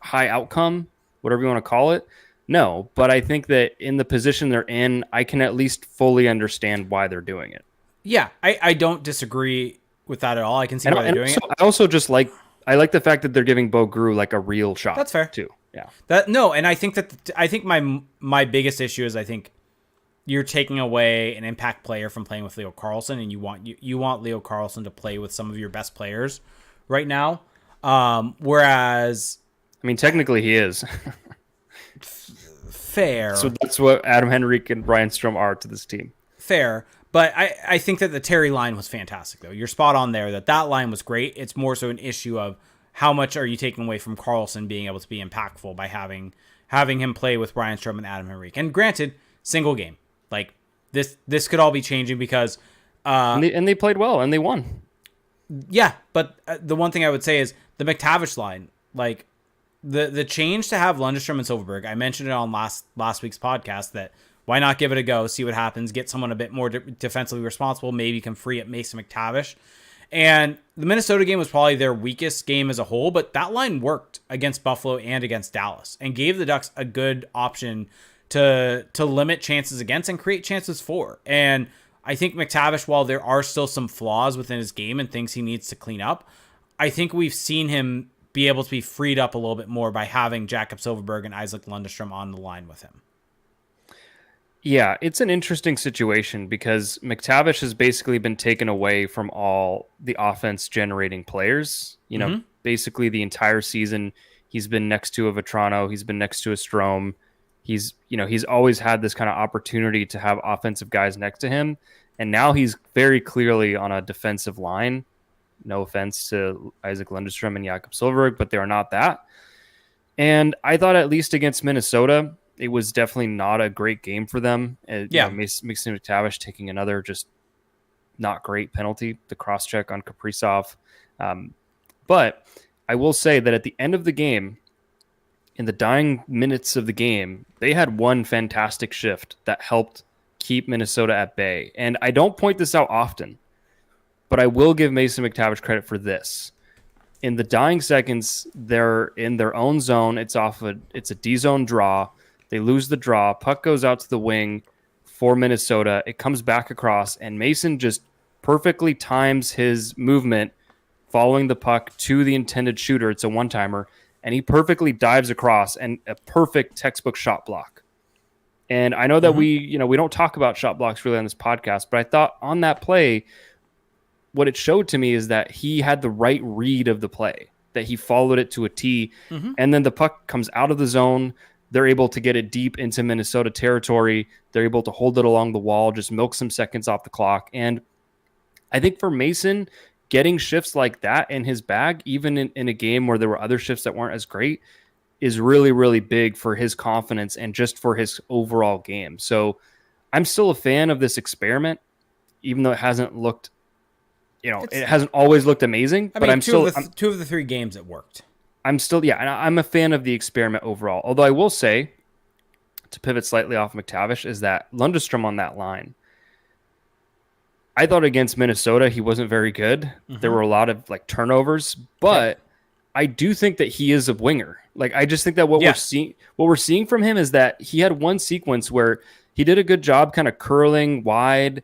high outcome, whatever you want to call it? No, but I think that in the position they're in, I can at least fully understand why they're doing it. Yeah, I don't disagree with that at all. I can see why they're doing it. I also just like the fact that they're giving Bo Gru a real shot. That's fair too. Yeah. And I think my biggest issue is I think you're taking away an impact player from playing with Leo Carlson, and you want Leo Carlson to play with some of your best players right now. Whereas, I mean, technically he is. Fair. So that's what Adam Henrique and Brian Strome are to this team. Fair. But I think that the Terry line was fantastic, though. You're spot on there that line was great. It's more so an issue of how much are you taking away from Karlsson being able to be impactful by having him play with Ryan Strome and Adam Henrique. And granted, single game. Like, this could all be changing because... and they played well, and they won. Yeah, but the one thing I would say is the McTavish line, like, the change to have Lundestrom and Silfverberg, I mentioned it on last week's podcast that why not give it a go, see what happens, get someone a bit more defensively responsible, maybe you can free up Mason McTavish. And the Minnesota game was probably their weakest game as a whole, but that line worked against Buffalo and against Dallas and gave the Ducks a good option to limit chances against and create chances for. And I think McTavish, while there are still some flaws within his game and things he needs to clean up, I think we've seen him be able to be freed up a little bit more by having Jakob Silfverberg and Isaac Lundestrom on the line with him. Yeah, it's an interesting situation because McTavish has basically been taken away from all the offense generating players. You know, basically the entire season he's been next to a Vetrano, he's been next to a Strome. He's always had this kind of opportunity to have offensive guys next to him. And now he's very clearly on a defensive line. No offense to Isaac Lundestrom and Jakob Silfverberg, but they are not that. And I thought at least against Minnesota, it was definitely not a great game for them. Mason McTavish taking another just not great penalty, the cross-check on Kaprizov. But I will say that at the end of the game, in the dying minutes of the game, they had one fantastic shift that helped keep Minnesota at bay. And I don't point this out often, but I will give Mason McTavish credit for this. In the dying seconds, they're in their own zone. It's a D-zone draw. They lose the draw. Puck goes out to the wing for Minnesota. It comes back across, and Mason just perfectly times his movement following the puck to the intended shooter. It's a one-timer, and he perfectly dives across and a perfect textbook shot block. And I know that we don't talk about shot blocks really on this podcast, but I thought on that play, what it showed to me is that he had the right read of the play, that he followed it to a T, and then the puck comes out of the zone. They're able to get it deep into Minnesota territory. They're able to hold it along the wall, just milk some seconds off the clock. And I think for Mason, getting shifts like that in his bag, even in a game where there were other shifts that weren't as great, is really, really big for his confidence and just for his overall game. So I'm still a fan of this experiment, even though it hasn't looked, it hasn't always looked amazing. But I'm still two of the three games it worked. I'm a fan of the experiment overall. Although I will say, to pivot slightly off McTavish, is that Lundestrom on that line, I thought against Minnesota he wasn't very good. There were a lot of turnovers, but I do think that he is a winger. I just think that what we're seeing from him is that he had one sequence where he did a good job kind of curling wide,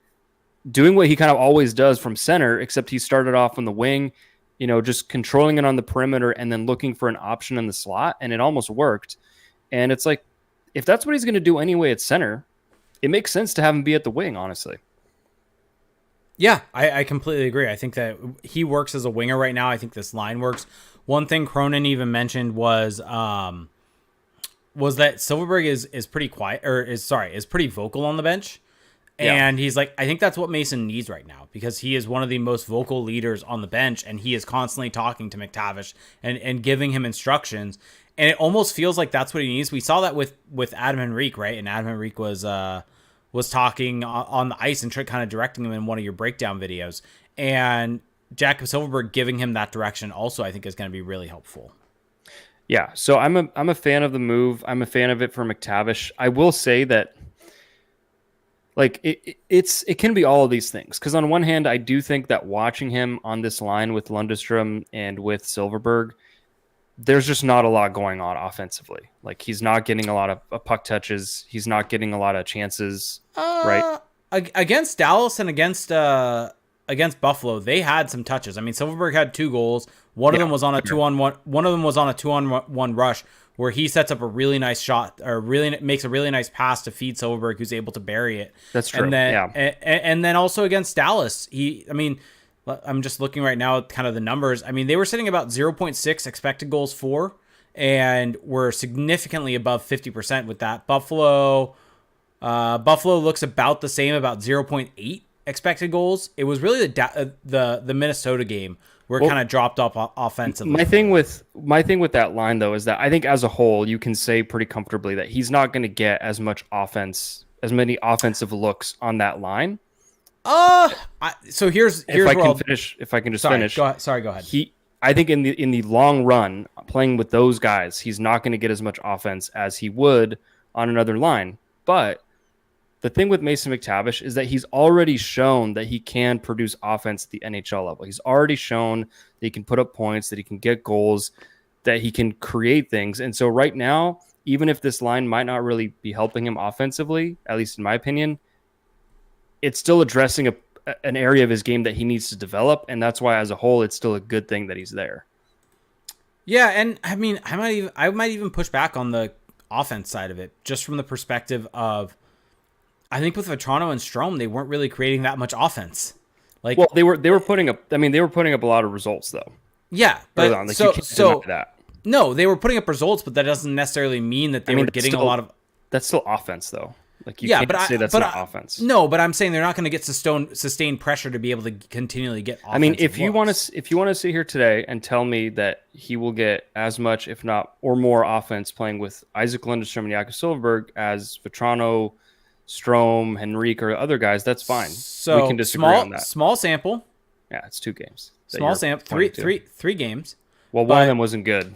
doing what he kind of always does from center, except he started off on the wing, just controlling it on the perimeter and then looking for an option in the slot, and it almost worked. And it's like, if that's what he's going to do anyway at center, it makes sense to have him be at the wing, honestly. Yeah, I completely agree. I think that he works as a winger right now. I think this line works. One thing Cronin even mentioned was that Silfverberg is pretty quiet, is pretty vocal on the bench. And he's like, I think that's what Mason needs right now, because he is one of the most vocal leaders on the bench, and he is constantly talking to McTavish and giving him instructions. And it almost feels like that's what he needs. We saw that with Adam Henrique, right? And Adam Henrique was talking on the ice and kind of directing him in one of your breakdown videos. And Jakob Silfverberg giving him that direction also, I think, is going to be really helpful. Yeah, so I'm a fan of the move. I'm a fan of it for McTavish. I will say that it can be all of these things, because on one hand, I do think that watching him on this line with Lundestrom and with Silfverberg, there's just not a lot going on offensively. He's not getting a lot of puck touches. He's not getting a lot of chances, right? Against Dallas and against Buffalo, they had some touches. I mean, Silfverberg had 2 goals. One of them was on a 2-on-1. One of them was on a 2-on-1 rush where he sets up a really nice shot, or really makes a really nice pass to feed Silfverberg, who's able to bury it. That's true. And then also against Dallas, I'm just looking right now at kind of the numbers. I mean, they were sitting about 0.6 expected goals for, and were significantly above 50% with that. Buffalo looks about the same, about 0.8 expected goals. It was really the Minnesota game where it kind of dropped off offensively. My thing with that line though is that I think as a whole you can say pretty comfortably that he's not going to get as much offense, as many offensive looks on that line. So here's if I can just finish. Go ahead. I think in the long run, playing with those guys, he's not going to get as much offense as he would on another line. But the thing with Mason McTavish is that he's already shown that he can produce offense at the NHL level. He's already shown that he can put up points, that he can get goals, that he can create things. And so right now, even if this line might not really be helping him offensively, at least in my opinion, it's still addressing an area of his game that he needs to develop. And that's why as a whole, it's still a good thing that he's there. Yeah. And I mean, I might even push back on the offense side of it, just from the perspective of, I think with Vetrano and Strome, they weren't really creating that much offense. Like, well, they were putting up a lot of results though. Yeah, but you can't deny that. No, they were putting up results, but that doesn't necessarily mean that they were getting a lot of. That's still offense though. Like you can't say that's not offense. No, but I'm saying they're not going to get sustained pressure to be able to continually get offensive I mean, if you want to sit here today and tell me that he will get as much, if not or more, offense playing with Isaac Lundestrom and Jakob Silfverberg as Vetrano, Strome, Henrique, or other guys, that's fine. So we can disagree on that. Small sample. Yeah, it's 2 games. Small sample. Three games. Well, one of them wasn't good,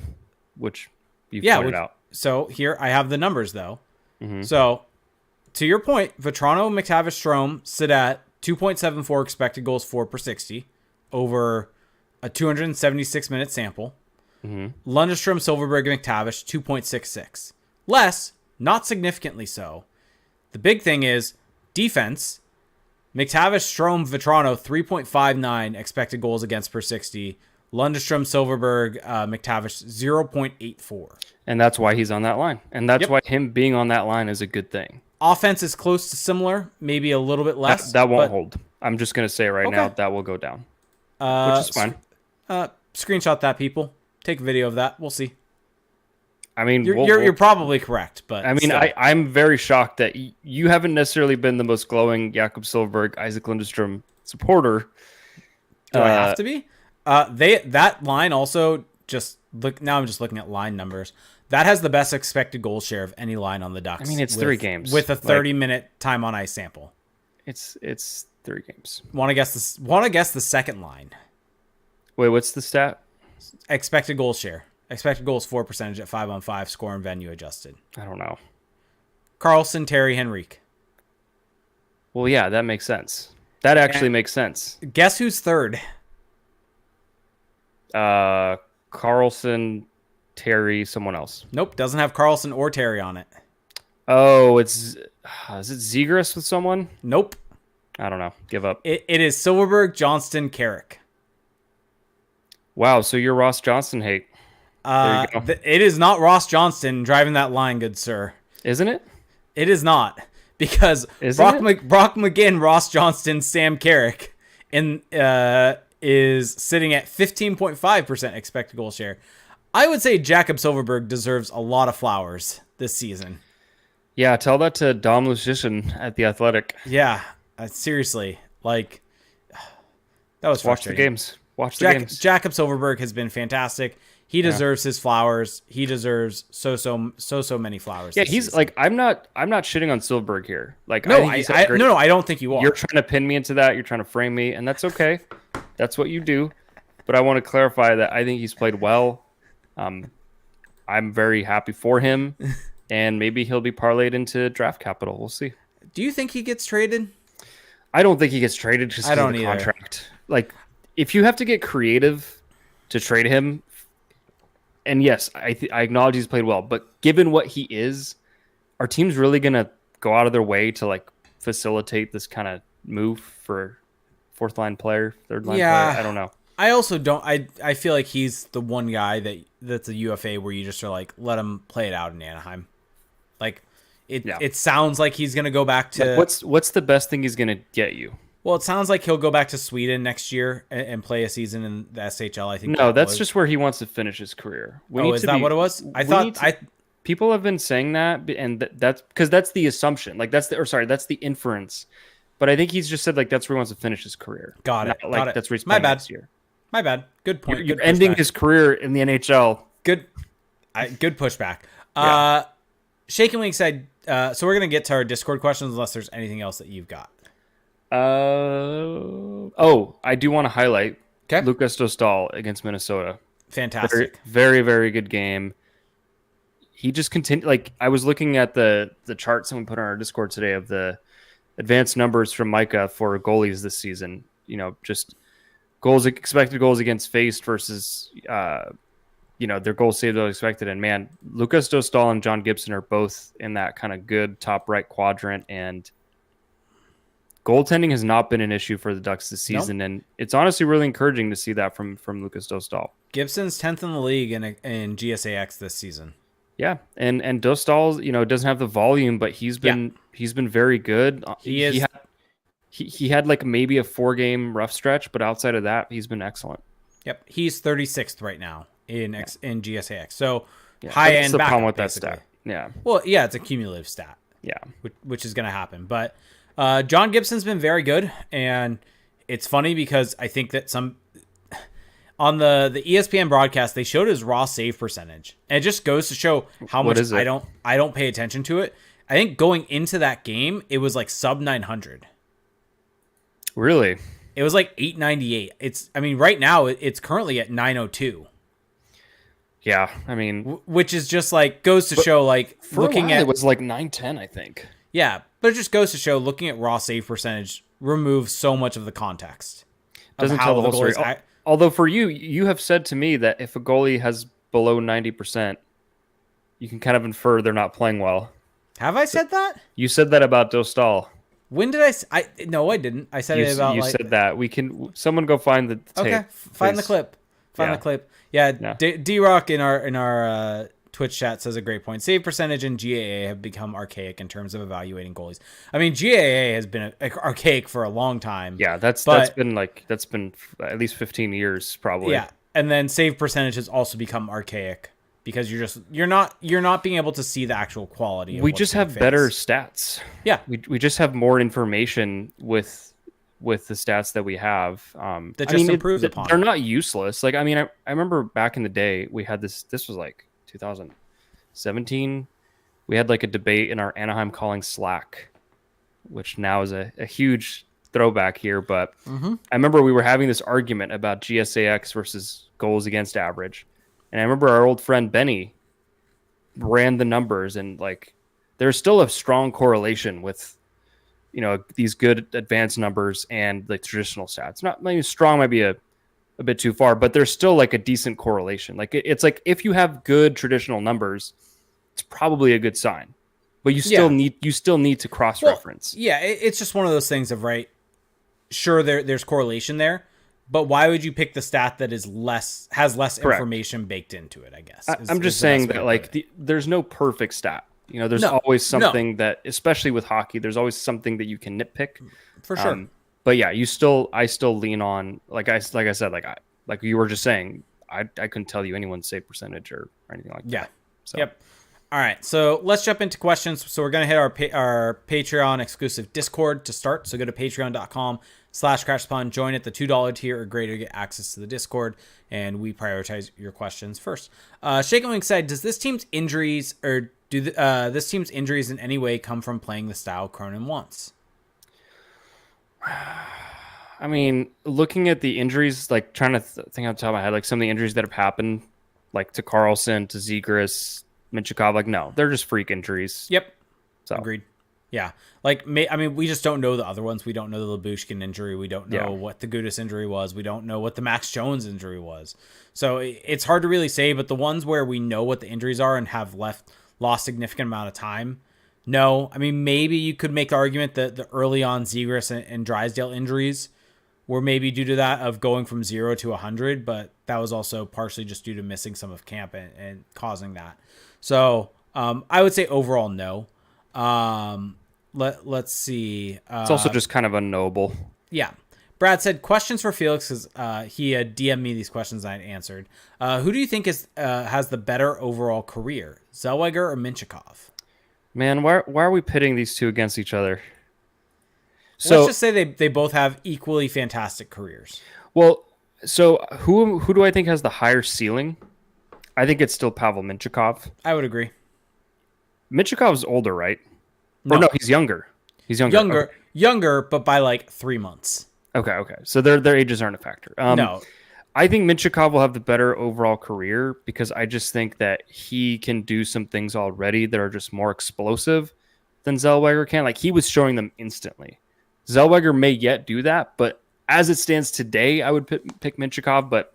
which you pointed out. So here I have the numbers though. Mm-hmm. So to your point, Vetrano, McTavish, Strome sit at 2.74 expected goals for per 60 over a 276-minute sample. Mm-hmm. Lundestrom, Silfverberg, and McTavish 2.66. Less, not significantly so. The big thing is defense. McTavish, Strome, Vetrano 3.59 expected goals against per 60. Lundestrom, Silfverberg, McTavish 0.84. And that's why he's on that line. And that's why him being on that line is a good thing. Offense is close to similar, maybe a little bit less. That won't hold. I'm just going to say right now that will go down, which is fine. Screenshot that, people. Take a video of that. We'll see. I mean, you're probably correct, but I mean, I'm very shocked that you haven't necessarily been the most glowing Jakob Silfverberg, Isaac Lundestrom supporter. Do I have to be? That line also just look. Now I'm just looking at line numbers. That has the best expected goal share of any line on the Ducks. I mean, it's 3 games with a 30-minute time on ice sample. It's 3 games. Want to guess this? Want to guess the second line? Wait, what's the stat? Expected goal share. Expected goals for percentage at 5-on-5, score and venue adjusted. I don't know. Carlson, Terry, Henrique. Well, yeah, that makes sense. That actually makes sense. Guess who's third? Carlson, Terry, someone else. Nope, doesn't have Carlson or Terry on it. Oh, is it Zegras with someone? Nope. I don't know. Give up. It is Silfverberg, Johnston, Carrick. Wow, so you're Ross Johnston hate. There you go. It is not Ross Johnston driving that line, good sir. Isn't it? It is not. Because Brock McGinn, Ross Johnston, Sam Carrick is sitting at 15.5% expected goal share. I would say Jakob Silfverberg deserves a lot of flowers this season. Yeah, tell that to Dom Lucian at The Athletic. Yeah, seriously. Like, that was frustrating. Watch the games. Jakob Silfverberg has been fantastic. He deserves his flowers. He deserves so many flowers. Yeah, he's season. Like I'm not shitting on Silfverberg here. Like no, I don't think you are. You're trying to pin me into that. You're trying to frame me, and that's okay. That's what you do. But I want to clarify that I think he's played well. I'm very happy for him, and maybe he'll be parlayed into draft capital. We'll see. Do you think he gets traded? I don't think he gets traded just because of the contract. Like, if you have to get creative to trade him. And yes, I acknowledge he's played well, but given what he is, our team's really going to go out of their way to like facilitate this kind of move for 4th line player, 3rd line player. I don't know. I also don't. I feel like he's the one guy that's a UFA where you just are like, let him play it out in Anaheim. Like it sounds like he's going to go back to what's the best thing he's going to get you? Well, it sounds like he'll go back to Sweden next year and play a season in the SHL. I think. No, that's just where he wants to finish his career. Is that what it was? People have been saying that, and that's because that's the assumption. Like that's the inference but I think he's just said like that's where he wants to finish his career. Got it. Not like Got it. that's where he's My playing bad. next year. My bad. Good point. You're Good ending pushback. his career in the NHL. Good pushback. Yeah. Shaken Wing said, so we're going to get to our Discord questions unless there's anything else that you've got. I do want to highlight Lucas Dostal against Minnesota. Fantastic. Very, very, very good game. He just continued. Like I was looking at the chart someone put on our Discord today of the advanced numbers from Micah for goalies this season. You know, just expected goals against faced versus their goals saved as expected. And man, Lucas Dostal and John Gibson are both in that kind of good top right quadrant, and goaltending has not been an issue for the Ducks this season. Nope. And it's honestly really encouraging to see that from Lucas Dostal. Gibson's 10th in the league in GSAX this season. Yeah, and Dostal, doesn't have the volume, but he's been very good. He had like maybe a 4-game rough stretch, but outside of that, he's been excellent. Yep, he's 36th right now in GSAX. So yeah, high end. The backup, problem with basically. that stat. Yeah. Well, yeah, it's a cumulative stat. Yeah, which is going to happen. But John Gibson's been very good, and it's funny because I think that on the ESPN broadcast they showed his raw save percentage, and it just goes to show how much I don't pay attention to it. I think going into that game, it was like sub 900. Really? It was like 898. Right now it's currently at 902. Yeah, I mean, which is just like goes to show like for looking a while, it was like 910, I think. Yeah, but it just goes to show looking at raw save percentage removes so much of the context. Doesn't tell the whole story. Although for you have said to me that if a goalie has below 90%, you can kind of infer they're not playing well. Have I said that? You said that about Dostal. When did I? No, I didn't. I said it about. You said that. Someone go find the tape. Okay, find the clip. Find the clip. Yeah, D-Rock in our Twitch chat says a great point. Save percentage and GAA have become archaic in terms of evaluating goalies. I mean, GAA has been archaic for a long time. Yeah, that's been at least 15 years probably. Yeah, and then save percentage has also become archaic because you're not being able to see the actual quality. We just have better stats. Yeah, we just have more information with the stats that we have. That just improves upon. They're not useless. Like I remember back in the day we had this. This was like 2017. We had like a debate in our Anaheim Calling Slack, which now is a huge throwback here. But I remember we were having this argument about GSAX versus goals against average. And I remember our old friend Benny ran the numbers, and like there's still a strong correlation with these good advanced numbers and like traditional stats. Not maybe strong might be a bit too far, but there's still like a decent correlation. Like it's like if you have good traditional numbers, it's probably a good sign. But you still need to cross reference. Well, yeah, it's just one of those things of right. Sure, there's correlation there. But why would you pick the stat that has less Correct. information baked into it, I guess? I'm just saying that like there's no perfect stat. There's always something that, especially with hockey, there's always something that you can nitpick. For sure. But yeah, I still lean on like I said, like you were just saying, I couldn't tell you anyone's save percentage or anything like that. Yeah. So. Yep. All right, so let's jump into questions. So we're going to hit our Patreon exclusive Discord to start. So go to patreon.com/crashpond, join at the $2 tier or greater to get access to the Discord, and we prioritize your questions first. Shaken Wing said, does this team's injuries or this team's injuries in any way come from playing the style Cronin wants? I mean, looking at the injuries, like trying to think on top of my head, like some of the injuries that have happened, like to Carlson, to Zegras, Minchikov, like no, they're just freak injuries. Yep. So agreed. Yeah. Like, we just don't know the other ones. We don't know the Lyubushkin injury. We don't know what the Gudas injury was. We don't know what the Max Jones injury was. So it's hard to really say, but the ones where we know what the injuries are and have lost significant amount of time. No, I mean, maybe you could make the argument that the early on Zegras and Drysdale injuries were maybe due to that of going from 0 to 100, but that was also partially just due to missing some of camp and causing that. So I would say overall, no. Let's see. It's also just kind of unknowable. Yeah. Brad said, questions for Felix, because he had DM'd me these questions I answered. Who do you think has the better overall career, Zellweger or Minchikov? Man, why are we pitting these two against each other? Let's So, just say they both have equally fantastic careers. well, so who do I think has the higher ceiling? I think it's still Pavel Mintyukov. I would agree. Mintyukov's older, right? Or No, no, he's younger. He's younger. younger, but by like 3 months. Okay. So their ages aren't a factor. No, I think Mintyukov will have the better overall career because I just think that he can do some things already that are just more explosive than Zellweger can. Like he was showing them instantly. Zellweger may yet do that, but as it stands today, I would pick Mintyukov, but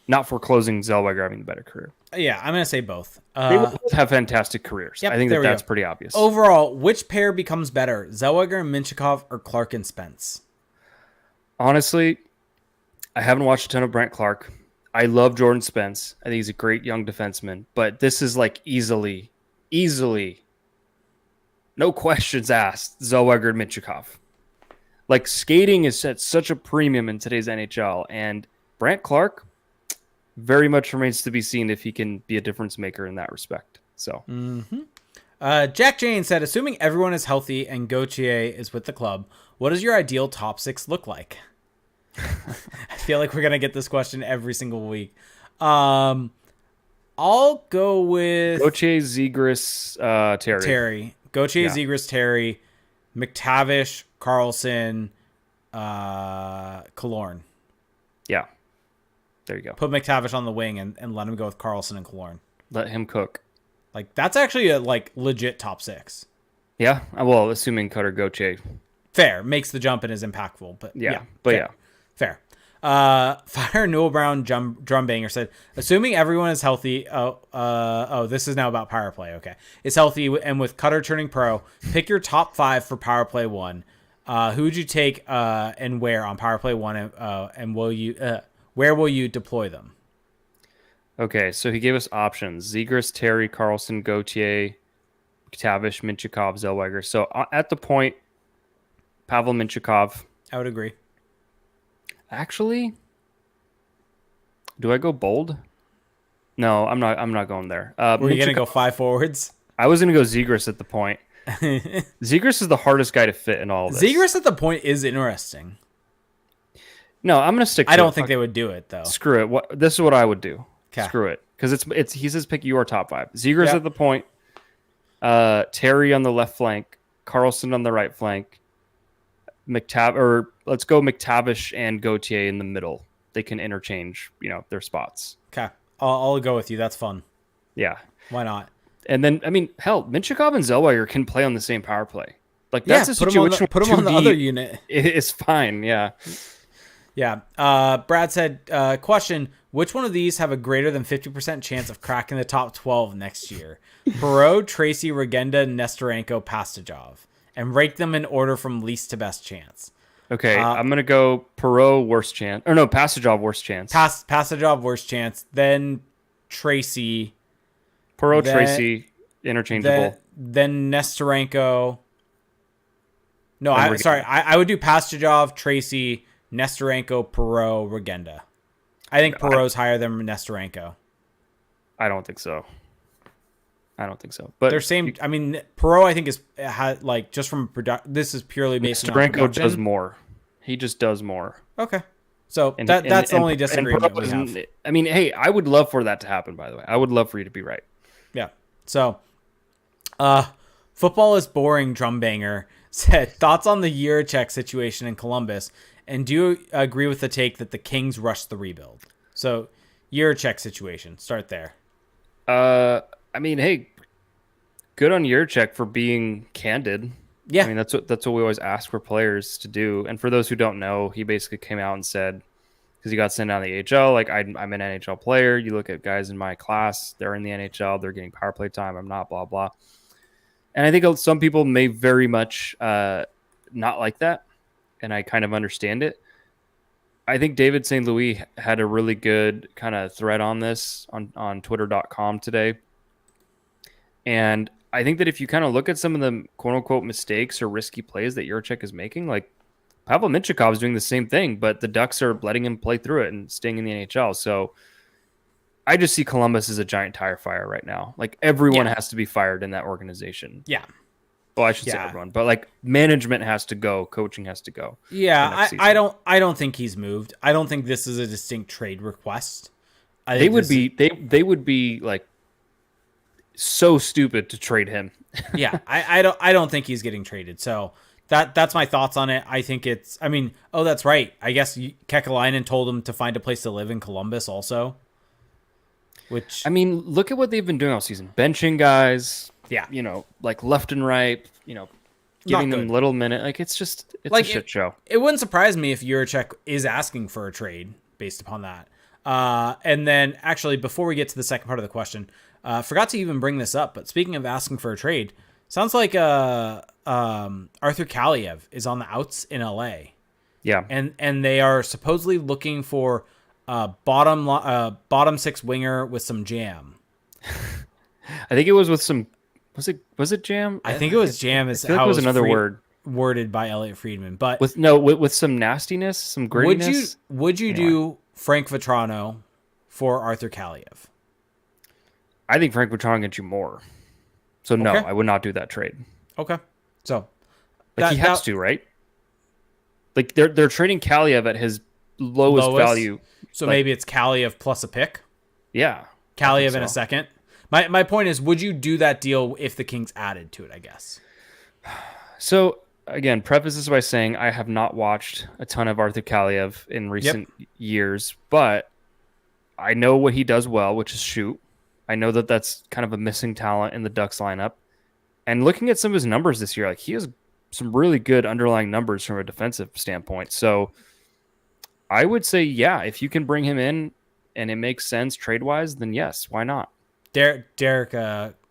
not foreclosing Zellweger having the better career. yeah, I'm gonna say both. They both have fantastic careers. Yep, I think there we that's go. pretty obvious. Overall, which pair becomes better, Zellweger and Mintyukov or Clark and Spence? Honestly, I haven't watched a ton of Brent Clark. I love Jordan Spence. I think he's a great young defenseman, but this is like easily, no questions asked, Zellweger and Mintyukov. Like skating is at such a premium in today's NHL, and Brent Clark very much remains to be seen if he can be a difference maker in that respect. So, Jack Jane said, assuming everyone is healthy and Gauthier is with the club, what does your ideal top six look like? I feel like we're going to get this question every single week. I'll go with Gauthier, Zegras, Terry. Gauthier, Zegras, Terry, McTavish, Carlson, Killorn. Yeah. There you go. Put McTavish on the wing and let him go with Carlson and Killorn. Let him cook. Like, that's actually a like legit top six. Yeah. Well, assuming Cutter Gauthier. Fair. Makes the jump and is impactful. But yeah. Fair. Fire Noel Brown drum banger said, assuming everyone is healthy. This is now about power play. Okay. Is healthy and with Cutter turning pro, pick your top 5 for power play 1. Who would you take and where on power play 1 and where will you deploy them? Okay, so he gave us options: Zegras, Terry, Carlson, Gauthier, McTavish, Mintyukov, Zellweger. So at the point, Pavel Mintyukov. I would agree. Actually, do I go bold? No, I'm not. I'm not going there. Were you gonna go 5 forwards? I was gonna go Zegras at the point. Zegras is the hardest guy to fit in all of this. Zegras at the point is interesting. No, I'm gonna stick. I don't think they would do it though. Screw it. This is what I would do. Kay. Screw it, because it's he says pick your top 5. Zegras at the point. Terry on the left flank, Carlson on the right flank, let's go McTavish and Gauthier in the middle. They can interchange, their spots. Okay, I'll go with you. That's fun. Yeah, why not? And then hell, Mintyukov and Zellweger can play on the same power play. Like that's a situation. Put them on the other unit. It's fine. Yeah. Yeah. Brad said, question, which one of these have a greater than 50% chance of cracking the top 12 next year? Perreault, Tracy, Regenda, Nestorenko, Pastajov. And rank them in order from least to best chance. Okay, I'm going to go Perreault, worst chance. Or no, Pastajov, worst chance. Pastajov, worst chance. Then Tracy. Perreault, Tracy, interchangeable. Then Nestorenko. No, I would do Pastajov, Tracy, Nestorenko, Perreault, Regenda. I think Perreault's higher than Nestorenko. I don't think so. But they're same. I mean, Perreault, I think like just from this is purely based on production. Nestorenko does more. He just does more. Okay, so that's the only disagreement we have. I mean, hey, I would love for that to happen. By the way, I would love for you to be right. Yeah. So, football is boring. Drumbanger said thoughts on the Jiricek situation in Columbus. And do you agree with the take that the Kings rushed the rebuild? So, Jiricek situation. Start there. I mean, hey, good on Jiricek for being candid. Yeah. I mean, that's what we always ask for players to do. And for those who don't know, he basically came out and said, because he got sent down the AHL, like I'm an NHL player. You look at guys in my class, they're in the NHL, they're getting power play time. I'm not, blah, blah. And I think some people may very much not like that. And I kind of understand it. I think David St. Louis had a really good kind of thread on this on twitter.com today. And I think that if you kind of look at some of the quote unquote mistakes or risky plays that Jiricek is making, like Pavel Mintyukov is doing the same thing, but the Ducks are letting him play through it and staying in the NHL. So I just see Columbus as a giant tire fire right now. Like everyone has to be fired in that organization. Yeah. Well, I should say Yeah. everyone, but like management has to go, coaching has to go. for Yeah, next I don't think he's moved. I don't think this is a distinct trade request. I They think would this be they would be like so stupid to trade him. yeah, I don't think he's getting traded. So that's my thoughts on it. I think it's I mean, oh that's right. I guess Kekalainen told him to find a place to live in Columbus also. Which I mean, look at what they've been doing all season. Benching guys, yeah, like left and right, giving them little minute. Like it's like a shit show. It wouldn't surprise me if Juracek is asking for a trade based upon that. And then actually, before we get to the second part of the question, forgot to even bring this up. But speaking of asking for a trade, sounds like Arthur Kaliev is on the outs in LA. Yeah, and they are supposedly looking for bottom six winger with some jam. I think it was with some. Was it jam? I think it was jam. Is how it was another word worded by Elliot Friedman. But with some nastiness, some grittiness. Would you do Frank Vetrano for Arthur Kaliev? I think Frank Vetrano gets you more. So no, Okay. I would not do that trade. Okay, so He has to, right? Like they're trading Kaliev at his lowest value. So maybe it's Kaliev plus a pick. Yeah, Kaliev in a second. My point is, would you do that deal if the Kings added to it? I guess. So again, preface this by saying I have not watched a ton of Arthur Kaliev in recent years, but I know what he does well, which is shoot. I know that that's kind of a missing talent in the Ducks lineup. And looking at some of his numbers this year, like he has some really good underlying numbers from a defensive standpoint. So I would say, yeah, if you can bring him in and it makes sense trade-wise, then yes, why not? Derek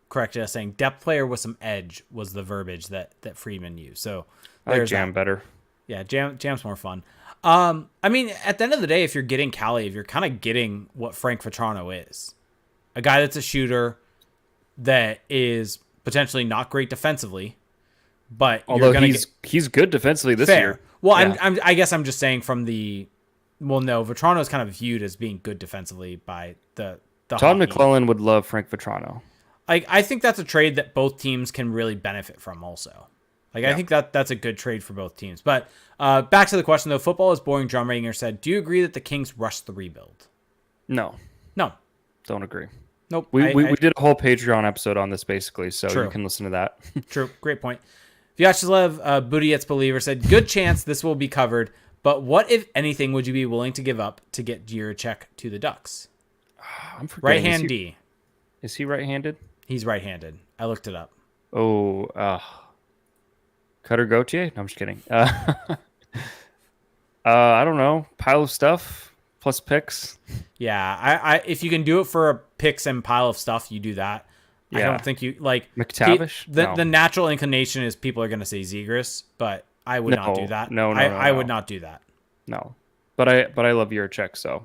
corrected us saying depth player with some edge was the verbiage that Friedman used. So I like Jam better. Yeah, Jam's more fun. I mean, at the end of the day, if you're getting Kaliev, you're kind of getting what Frank Vetrano is. A guy that's a shooter that is potentially not great defensively, but although he's good defensively this year. Well, yeah. I guess I'm just saying from the no, Vetrano is kind of viewed as being good defensively by the Todd McClellan would love Frank Vetrano. I think that's a trade that both teams can really benefit from also. I think that's a good trade for both teams. But back to the question, though. Football is boring. Drumringer said, do you agree that the Kings rushed the rebuild? No. Don't agree. Nope. We did a whole Patreon episode on this, basically, so you can listen to that. True. Great point. Vyacheslav Budiets Believer said, good chance this will be covered, but what, if anything, would you be willing to give up to get Juracek to the Ducks? I'm forgetting. Right-hand D. Is he right-handed? He's right-handed. I looked it up. Oh, Cutter Gauthier? No, I'm just kidding. I don't know. Pile of stuff plus picks. Yeah, I if you can do it for a picks and pile of stuff, you do that. Yeah. I don't think you like McTavish. The natural inclination is people are going to say Zegras, but I would not do that. No, I would not do that. No, but I love Juracek, so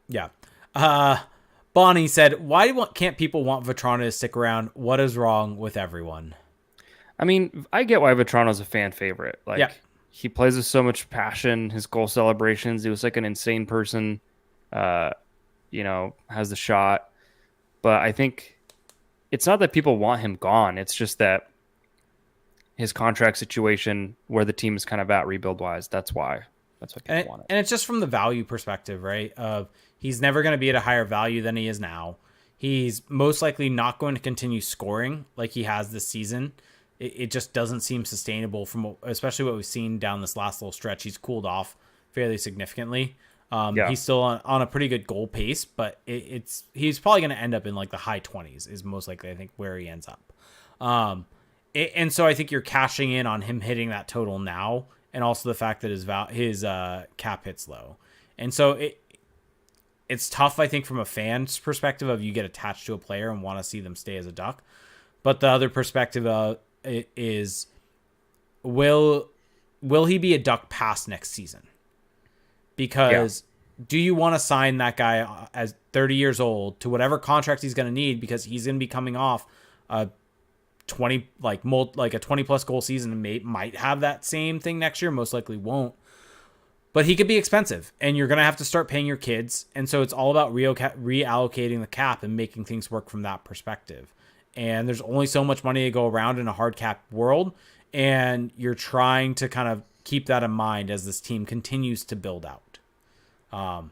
yeah. Bonnie said, "Why can't people want Vetrano to stick around? What is wrong with everyone?" I mean, I get why Vetrano's a fan favorite. He plays with so much passion. His goal celebrations, he was like an insane person. Has the shot. But I think it's not that people want him gone. It's just that his contract situation, where the team is kind of at rebuild-wise, that's why people want it. And it's just from the value perspective, right? He's never going to be at a higher value than he is now. He's most likely not going to continue scoring like he has this season. It just doesn't seem sustainable especially what we've seen down this last little stretch. He's cooled off fairly significantly. He's still on a pretty good goal pace, but he's probably going to end up in like the high 20s is most likely, I think, where he ends up. And so I think you're cashing in on him hitting that total now, and also the fact that his cap hit's low. And so it's tough, I think, from a fan's perspective of you get attached to a player and want to see them stay as a Duck. But the other perspective is will he be a Duck past next season? Because do you want to sign that guy as 30 years old to whatever contract he's going to need, because he's going to be coming off a 20 plus goal season and might have that same thing next year, most likely won't. But he could be expensive, and you're going to have to start paying your kids. And so it's all about reallocating the cap and making things work from that perspective. and there's only so much money to go around in a hard cap world, and you're trying to kind of keep that in mind as this team continues to build out.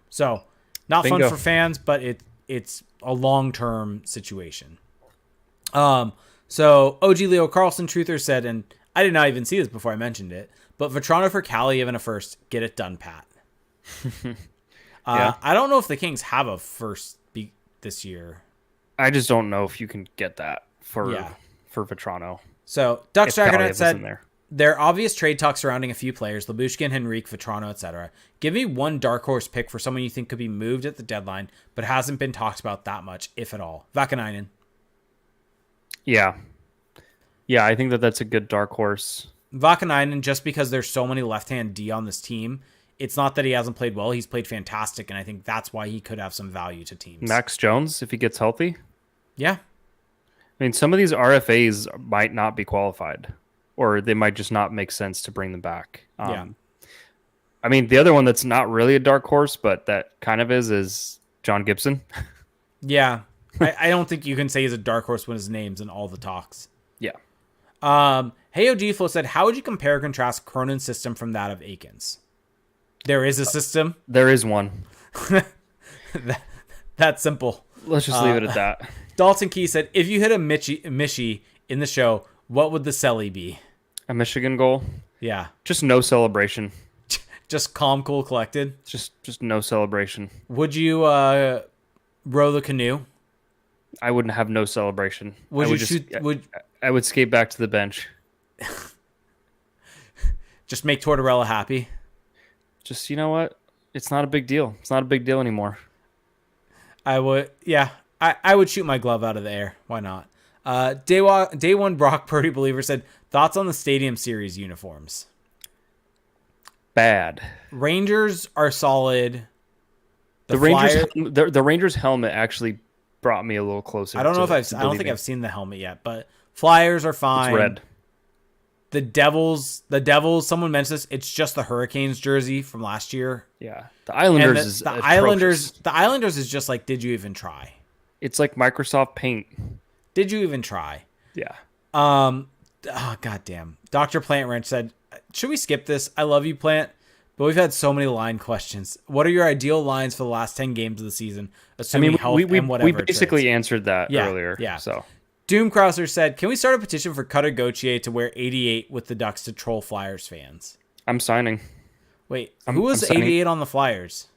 So not Bingo. fun for fans, but it's a long-term situation. So OG Leo Carlson Truther said, and I did not even see this before I mentioned it, but Vetrano for Kaliev in a first. Get it done, Pat. Yeah. I don't know if the Kings have a first this year. I just don't know if you can get that for Vetrano. So Ducks Dragonet said there. there are obvious trade talks surrounding a few players, Lyubushkin, Henrique, Vetrano, etc. Give me one dark horse pick for someone you think could be moved at the deadline, but hasn't been talked about that much, if at all. Vakanainen. Yeah. Yeah, I think that's a good dark horse. Vakanainen, just because there's so many left-hand D on this team, it's not that he hasn't played well. He's played fantastic, and I think that's why he could have some value to teams. Max Jones, if he gets healthy. Yeah. I mean, some of these RFAs might not be qualified, or they might just not make sense to bring them back. Yeah. I mean, the other one that's not really a dark horse, but that kind of is John Gibson. Yeah. I don't think you can say he's a dark horse when his name's in all the talks. Yeah. Hey Ojiflo said, how would you compare and contrast Cronin's system from that of Aikens? There is a system. There is one. That's simple. Let's just leave it at that. Dalton Key said, if you hit a Michie in the show, what would the celly be? A Michigan goal. Yeah. Just no celebration. Just calm, cool, collected. Just no celebration. Would you row the canoe? I wouldn't have no celebration. Would I you would shoot? I would skate back to the bench. Just make Tortorella happy. Just, you know what? It's not a big deal. It's not a big deal anymore. I would, yeah. I would shoot my glove out of the air. Why not? Day one Brock Purdy Believer said, thoughts on the Stadium Series uniforms? Bad. Rangers are solid. The Rangers helmet actually brought me a little closer. I don't know if I don't think I've seen the helmet yet, but Flyers are fine. It's red. The Devils, someone mentioned this, it's just the Hurricanes jersey from last year. Yeah. The Islanders the Islanders is just like, did you even try? It's like Microsoft Paint. Did you even try? Yeah. Oh, goddamn. Dr. Plant Ranch said, should we skip this? I love you, Plant, but we've had so many line questions. What are your ideal lines for the last 10 games of the season, assuming health and whatever? We basically answered that earlier. Yeah. So Doom Krauser said, can we start a petition for Cutter Gauthier to wear 88 with the Ducks to troll Flyers fans? I'm signing. Wait, who was 88 on the Flyers?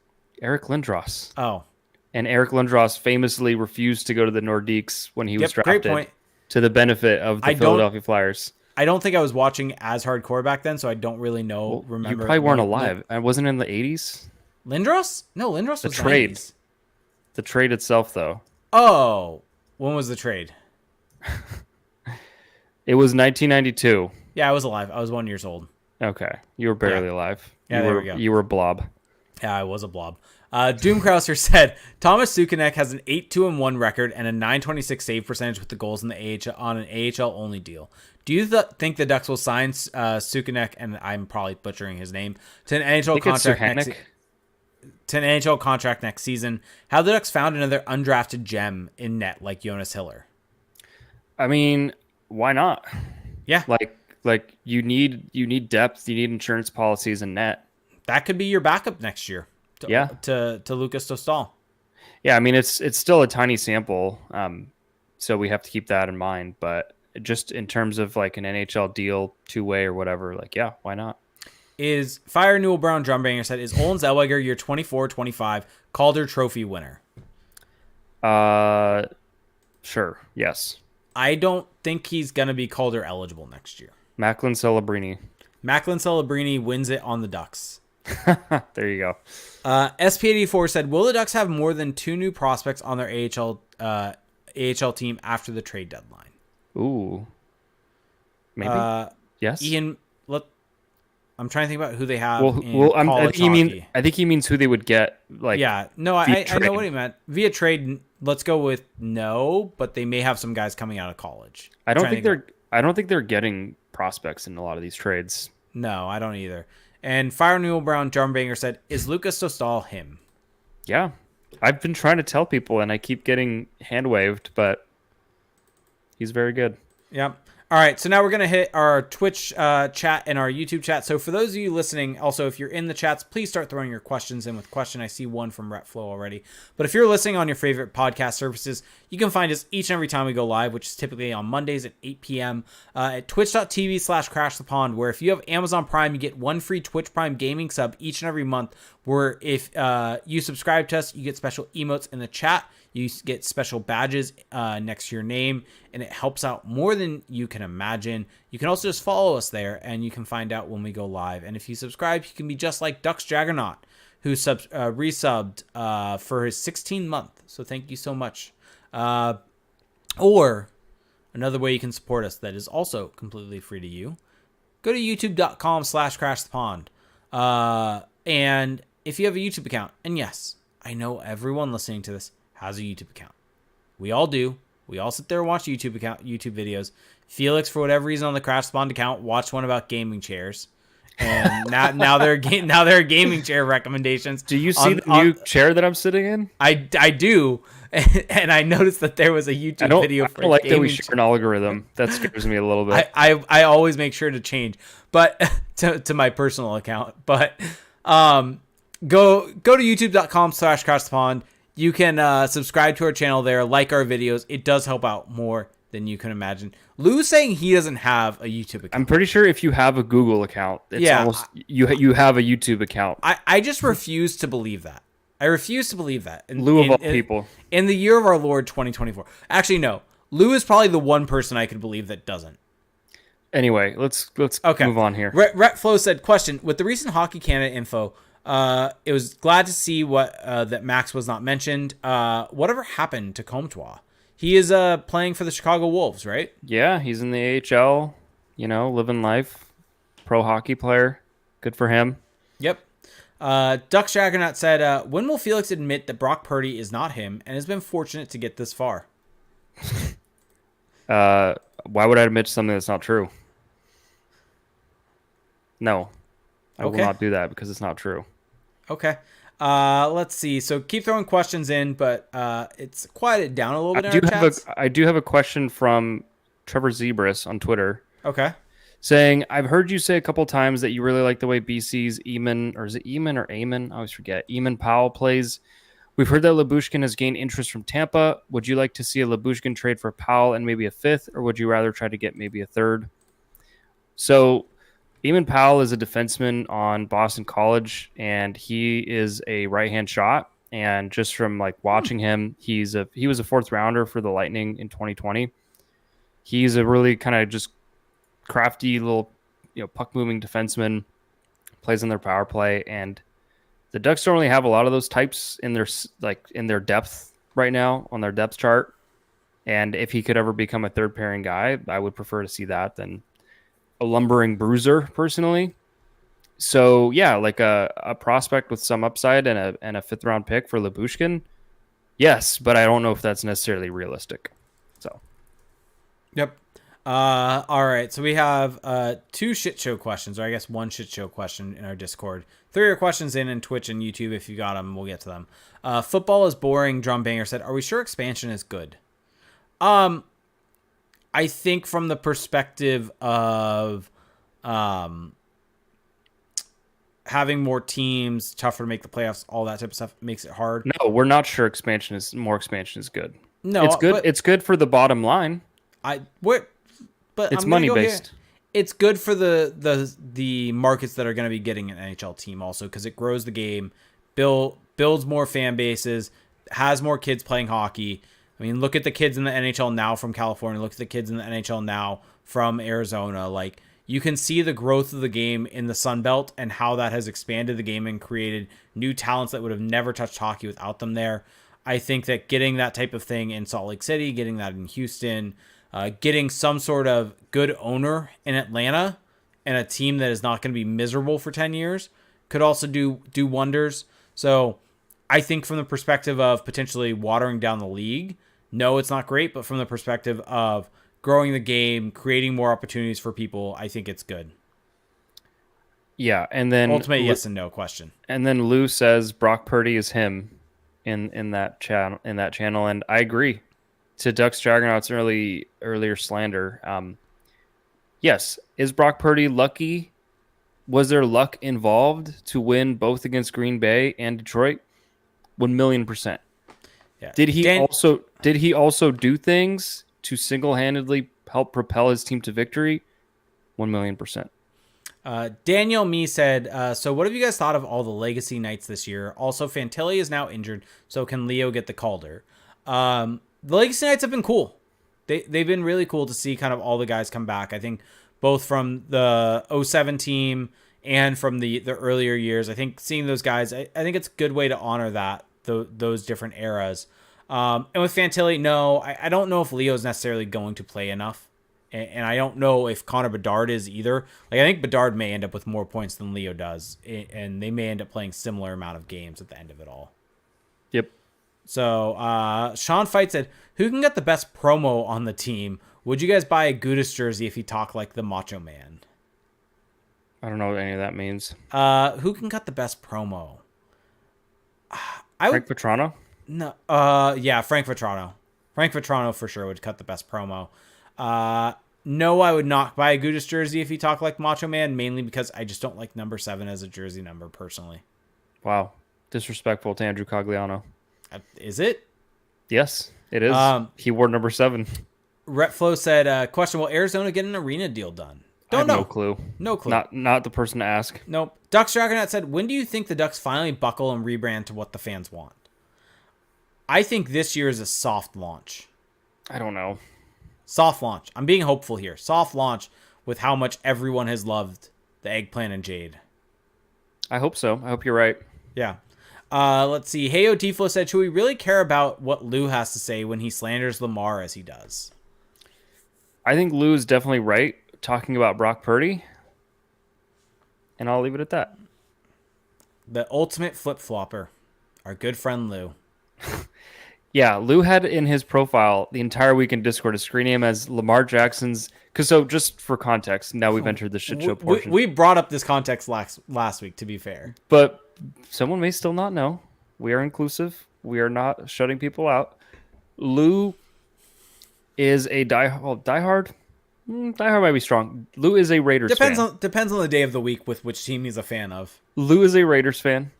Eric Lindros. Oh. And Eric Lindros famously refused to go to the Nordiques when he was drafted. Great point. To the benefit of the Philadelphia Flyers. I don't think I was watching as hardcore back then, so I don't really know. Remember, you probably weren't alive. I wasn't in the 80s. Lindros? No, Lindros was the trade. 90s. The trade itself, though. Oh, when was the trade? It was 1992. Yeah, I was alive. I was 1 year old. Okay, you were barely alive. Yeah, there we go. You were a blob. Yeah, I was a blob. Doom Krauser said Thomas Sukanek has an 8-2-1 record and a 926 save percentage with the goals in the AHL on an AHL only deal. Do you think the Ducks will sign Sukanek, and I'm probably butchering his name, to an NHL contract next season? How the Ducks found another undrafted gem in net like Jonas Hiller? I mean, why not? Yeah, like you need depth, you need insurance policies in net. That could be your backup next year. To Lucas Dostal. Yeah, I mean it's still a tiny sample, so we have to keep that in mind. But just in terms of like an NHL deal, 2-way or whatever, like yeah, why not? Is Fire Newell Brown Drumbanger said, is Olen Zellweger your 24-25 Calder Trophy winner? Sure, yes. I don't think he's gonna be Calder eligible next year. Macklin Celebrini wins it on the Ducks. There you go. SP84 said, will the Ducks have more than 2 new prospects on their AHL team after the trade deadline? Ooh. Maybe. Yes. Ian, I'm trying to think about who they have I think he means who they would get. Like, yeah. No, I know what he meant. Via trade, let's go with no, but they may have some guys coming out of college. I don't think they're getting prospects in a lot of these trades. No, I don't either. And Fire Newell Brown Drumbanger said, is Lucas Dostal him? Yeah. I've been trying to tell people and I keep getting hand waved, but He's very good. Yep. All right, so now we're going to hit our Twitch chat and our YouTube chat. So for those of you listening, also, if you're in the chats, please start throwing your questions in with question. I see one from Retflow already. But if you're listening on your favorite podcast services, you can find us each and every time we go live, which is typically on Mondays at 8 p.m. At twitch.tv/crashthepond, where if you have Amazon Prime, you get one free Twitch Prime gaming sub each and every month, where if you subscribe to us, you get special emotes in the chat. You get special badges next to your name, and it helps out more than you can imagine. You can also just follow us there, and you can find out when we go live. And if you subscribe, you can be just like Dux Jaggernaut, who resubbed for his 16th month. So thank you so much. Or another way you can support us that is also completely free to you. Go to youtube.com/crashthepond. And if you have a YouTube account, and yes, I know everyone listening to this has a YouTube account. We all do. We all sit there and watch YouTube videos. Felix, for whatever reason, on the Crash Spawn account, watched one about gaming chairs, and now there are gaming chair recommendations. Do you see the new chair that I'm sitting in? I do, and I noticed that there was a YouTube video for. I don't like that we share an algorithm. That scares me a little bit. I always make sure to change, but to my personal account. But go to youtube.com/crashthepond. You can subscribe to our channel there, like our videos. It does help out more than you can imagine. Lou's saying he doesn't have a YouTube account. I'm pretty sure if you have a Google account, it's almost you have a YouTube account. I just refuse to believe that. I refuse to believe that. Lou of all people. In the year of our Lord 2024. Actually, no. Lou is probably the one person I could believe that doesn't. Anyway, let's move on here. Retflow said, question, with the recent Hockey Canada info, it was glad to see what that Max was not mentioned. Whatever happened to Comtois? He is playing for the Chicago Wolves, right? Yeah, he's in the AHL, living life. Pro hockey player. Good for him. Yep. Dux Jaggernaut said, when will Felix admit that Brock Purdy is not him and has been fortunate to get this far? Why would I admit something that's not true? No. I will not do that because it's not true. Okay. Let's see. So keep throwing questions in, but it's quieted down a little bit in our chats. I do have a question from Trevor Zebras on Twitter. Okay. Saying, I've heard you say a couple times that you really like the way BC's Eamon, or is it Eamon or Eamon? I always forget. Eamon Powell plays. We've heard that Lyubushkin has gained interest from Tampa. Would you like to see a Lyubushkin trade for Powell and maybe a fifth, or would you rather try to get maybe a third? So Eamon Powell is a defenseman on Boston College, and he is a right-hand shot. And just from watching him, he was a fourth rounder for the Lightning in 2020. He's a really kind of just crafty little, puck moving defenseman. Plays in their power play, and the Ducks don't really have a lot of those types in their depth right now on their depth chart. And if he could ever become a third pairing guy, I would prefer to see that than a lumbering bruiser personally. So yeah, a prospect with some upside and a fifth round pick for Lyubushkin. Yes, but I don't know if that's necessarily realistic. So. Yep. All right. So we have two shit show questions, or I guess one shit show question in our Discord. Throw your questions in Twitch and YouTube if you got them. We'll get to them. Football is boring. Drum Banger said, "Are we sure expansion is good?" I think from the perspective of having more teams, tougher to make the playoffs, all that type of stuff makes it hard. No, we're not sure expansion is good. No, it's good. It's good for the bottom line. But it's money based. It's good for the markets that are going to be getting an NHL team also, because it grows the game, builds more fan bases, has more kids playing hockey. I mean, look at the kids in the NHL now from California. Look at the kids in the NHL now from Arizona. You can see the growth of the game in the Sun Belt and how that has expanded the game and created new talents that would have never touched hockey without them there. I think that getting that type of thing in Salt Lake City, getting that in Houston, getting some sort of good owner in Atlanta and a team that is not going to be miserable for 10 years could also do wonders. So I think from the perspective of potentially watering down the league, no, it's not great. But from the perspective of growing the game, creating more opportunities for people, I think it's good. Yeah, and then ultimate yes and no question. And then Lou says Brock Purdy is him in that channel, and I agree. to Ducks Dragonauts earlier slander. Yes, is Brock Purdy lucky? Was there luck involved to win both against Green Bay and Detroit? 1,000,000%. Yeah. Did he also do things to single-handedly help propel his team to victory? 1,000,000%. Daniel Me said, so what have you guys thought of all the legacy nights this year? Also, Fantilli is now injured, so can Leo get the Calder? The legacy nights have been cool. They've been really cool to see kind of all the guys come back. I think both from the 07 team and from the earlier years. I think seeing those guys, I think it's a good way to honor those different eras. And with Fantilli, no, I don't know if Leo's necessarily going to play enough. And I don't know if Connor Bedard is either. Like, I think Bedard may end up with more points than Leo does, and they may end up playing similar amount of games at the end of it all. Yep. So Sean Fight said, who can get the best promo on the team? Would you guys buy a Gudis jersey if he talked like the Macho Man? I don't know what any of that means. Who can cut the best promo? Frank Petrano? No. Yeah, Frank Vetrano. Frank Vetrano for sure would cut the best promo. No, I would not buy a Gudis jersey if he talked like Macho Man, mainly because I just don't like number 7 as a jersey number personally. Wow. Disrespectful to Andrew Cogliano. Is it? Yes, it is. He wore number 7. Retflow said, question, will Arizona get an arena deal done? Don't know. No clue. No clue. Not the person to ask. Nope. Ducks Dragonet said, when do you think the Ducks finally buckle and rebrand to what the fans want? I think this year is a soft launch. I don't know. Soft launch. I'm being hopeful here. Soft launch with how much everyone has loved the Eggplant and Jade. I hope so. I hope you're right. Yeah. Let's see. Heyo Tiflo said, should we really care about what Lou has to say when he slanders Lamar as he does? I think Lou is definitely right talking about Brock Purdy. And I'll leave it at that. The ultimate flip-flopper. Our good friend Lou. Yeah, Lou had in his profile the entire week in Discord a screen name as Lamar Jackson's. Because so just for context, now we've entered the shit show portion. We brought up this context last week, to be fair. But someone may still not know. We are inclusive. We are not shutting people out. Lou is a diehard. Diehard might be strong. Lou is a Raiders fan. Depends on the day of the week with which team he's a fan of. Lou is a Raiders fan.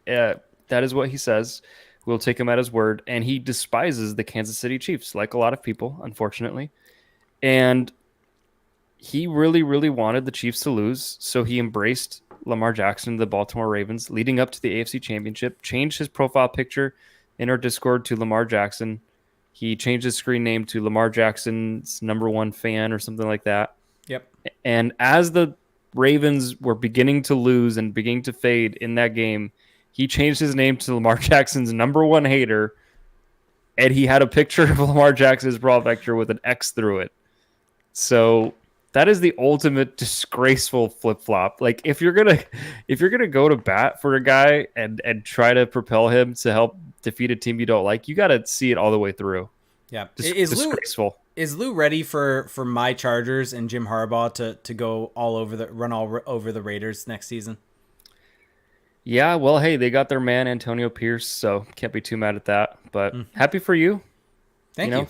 That is what he says. We'll take him at his word. And he despises the Kansas City Chiefs, like a lot of people, unfortunately. And he really, really wanted the Chiefs to lose, so he embraced Lamar Jackson, the Baltimore Ravens, leading up to the AFC Championship, changed his profile picture in our Discord to Lamar Jackson. He changed his screen name to Lamar Jackson's #1 fan or something like that. Yep. And as the Ravens were beginning to lose and beginning to fade in that game, he changed his name to Lamar Jackson's #1 hater, and he had a picture of Lamar Jackson's profile picture with an X through it. So that is the ultimate disgraceful flip-flop. Like, if you're gonna go to bat for a guy and try to propel him to help defeat a team you don't like, you got to see it all the way through. Yeah, disgraceful. Is Lou ready for my Chargers and Jim Harbaugh to go run all over the Raiders next season? Yeah, well, hey, they got their man Antonio Pierce, so can't be too mad at that. But happy for you. Thank you.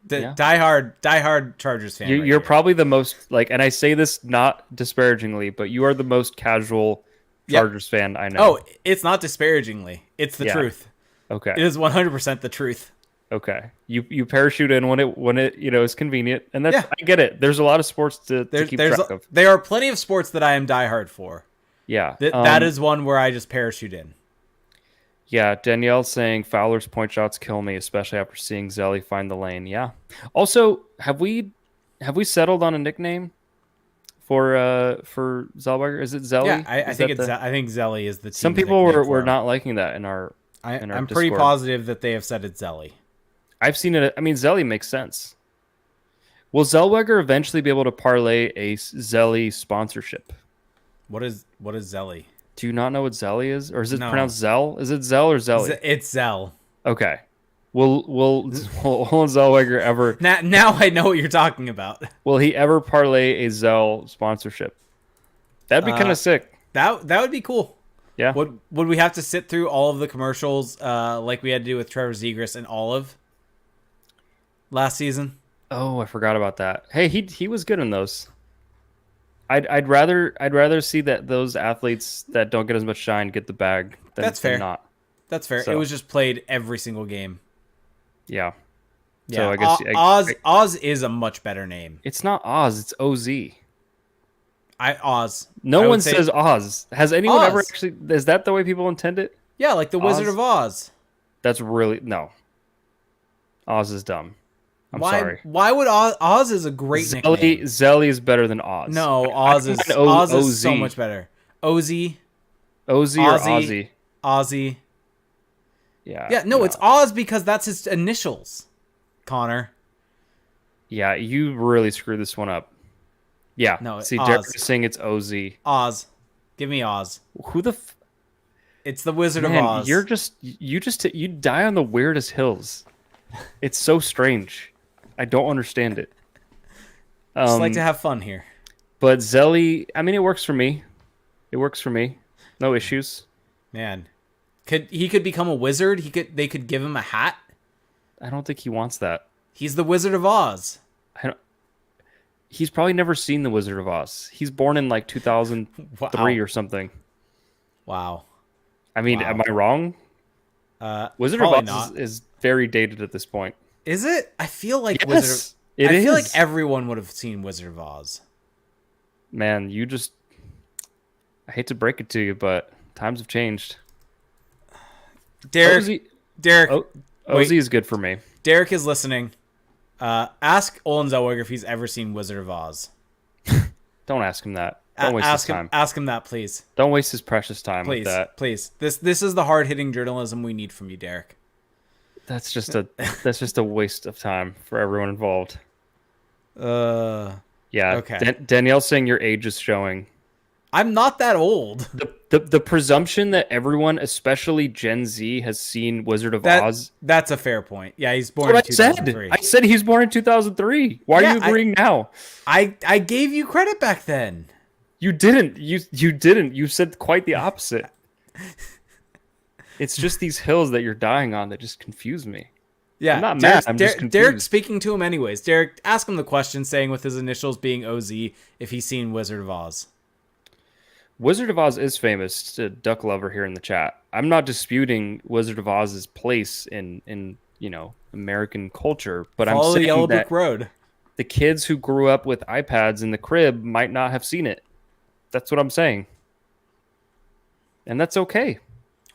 Diehard Chargers fan. You're probably the most, like, and I say this not disparagingly, but you are the most casual Chargers fan I know. Oh, it's not disparagingly. It's the truth. Okay. It is 100% the truth. Okay. You parachute in when it is convenient, and that's I get it. There's a lot of sports to keep track of. There are plenty of sports that I am diehard for. Yeah. That is one where I just parachute in. Yeah, Danielle saying Fowler's point shots kill me, especially after seeing Zelly find the lane. Yeah. Also, have we settled on a nickname for Zellweger? Is it Zelly? Yeah, I think Zelly is the team. Some people were not liking that in our I'm Discord. pretty positive that they have said it's Zelly. I've seen it. I mean, Zelly makes sense. Will Zellweger eventually be able to parlay a Zelly sponsorship? What is Zelly? Do you not know what Zelly is? Or is it pronounced Zell? Is it Zell or Zelly? It's Zell. Okay. Will Olen Zellweger ever... Now I know what you're talking about. Will he ever parlay a Zell sponsorship? That'd be kind of sick. That would be cool. Yeah. Would we have to sit through all of the commercials like we had to do with Trevor Zegras and Olive? last season. Oh, I forgot about that. Hey, he was good in those. I'd rather see that those athletes that don't get as much shine get the bag That's than fair. not. That's fair. It So was just played every single game. yeah. So Yeah, I guess Oz is a much better name. it's not Oz, it's OZ. Oz. No I one would say says Oz. Has anyone ever Oz. actually? Is that the way people intend it? Yeah, like the Wizard Oz? of Oz. That's really no. Oz is dumb. I'm Why? sorry. Why would Oz is a great nickname? Zelly is better than Oz. No, I Oz don't is mind Oz is OZ. so much better. Ozzy, OZ or Ozzy. Ozzy. Yeah. Yeah, no, it's Oz because that's his initials. Connor. Yeah, you really screwed this one up. Yeah. No, See, Oz. Derek is saying it's OZ. Oz. Give me Oz. Who the It's the Wizard man? of Oz. You die on the weirdest hills. It's so strange. I don't understand it. Just like to have fun here. But Zelly, I mean, it works for me. It works for me. No issues. Man. He could become a wizard? They could give him a hat? I don't think he wants that. He's the Wizard of Oz. He's probably never seen The Wizard of Oz. He's born in like 2003 or something. Wow. I mean, am I wrong? Wizard of Oz not. is very dated at this point. Is it? I feel like Yes, I feel like everyone would have seen Wizard of Oz. Man, I hate to break it to you, but times have changed. Derek, OZ is good for me. Derek is listening. Ask Olen Zellweger if he's ever seen Wizard of Oz. Don't ask him that. Don't waste his time. Ask him that, please. Don't waste his precious time Please, with that. please. This is the hard hitting journalism we need from you, Derek. That's just a waste of time for everyone involved. Yeah. Okay. Danielle's saying your age is showing. I'm not that old. The presumption that everyone, especially Gen Z, has seen Wizard of Oz. That's a fair point. Yeah, he's born in 2003. I said he's born in 2003. Why are you agreeing now? I gave you credit back then. You didn't. You didn't. You said quite the opposite. It's just these hills that you're dying on that just confuse me. Yeah, I'm not mad. I'm just confused. Derek's speaking to him anyways. Derek, ask him the question, saying with his initials being OZ, if he's seen Wizard of Oz. Wizard of Oz is famous. To Duck Lover here in the chat. I'm not disputing Wizard of Oz's place in American culture, but Follow I'm saying the Yellow that Brick Road. the kids who grew up with iPads in the crib might not have seen it. That's what I'm saying, and that's okay.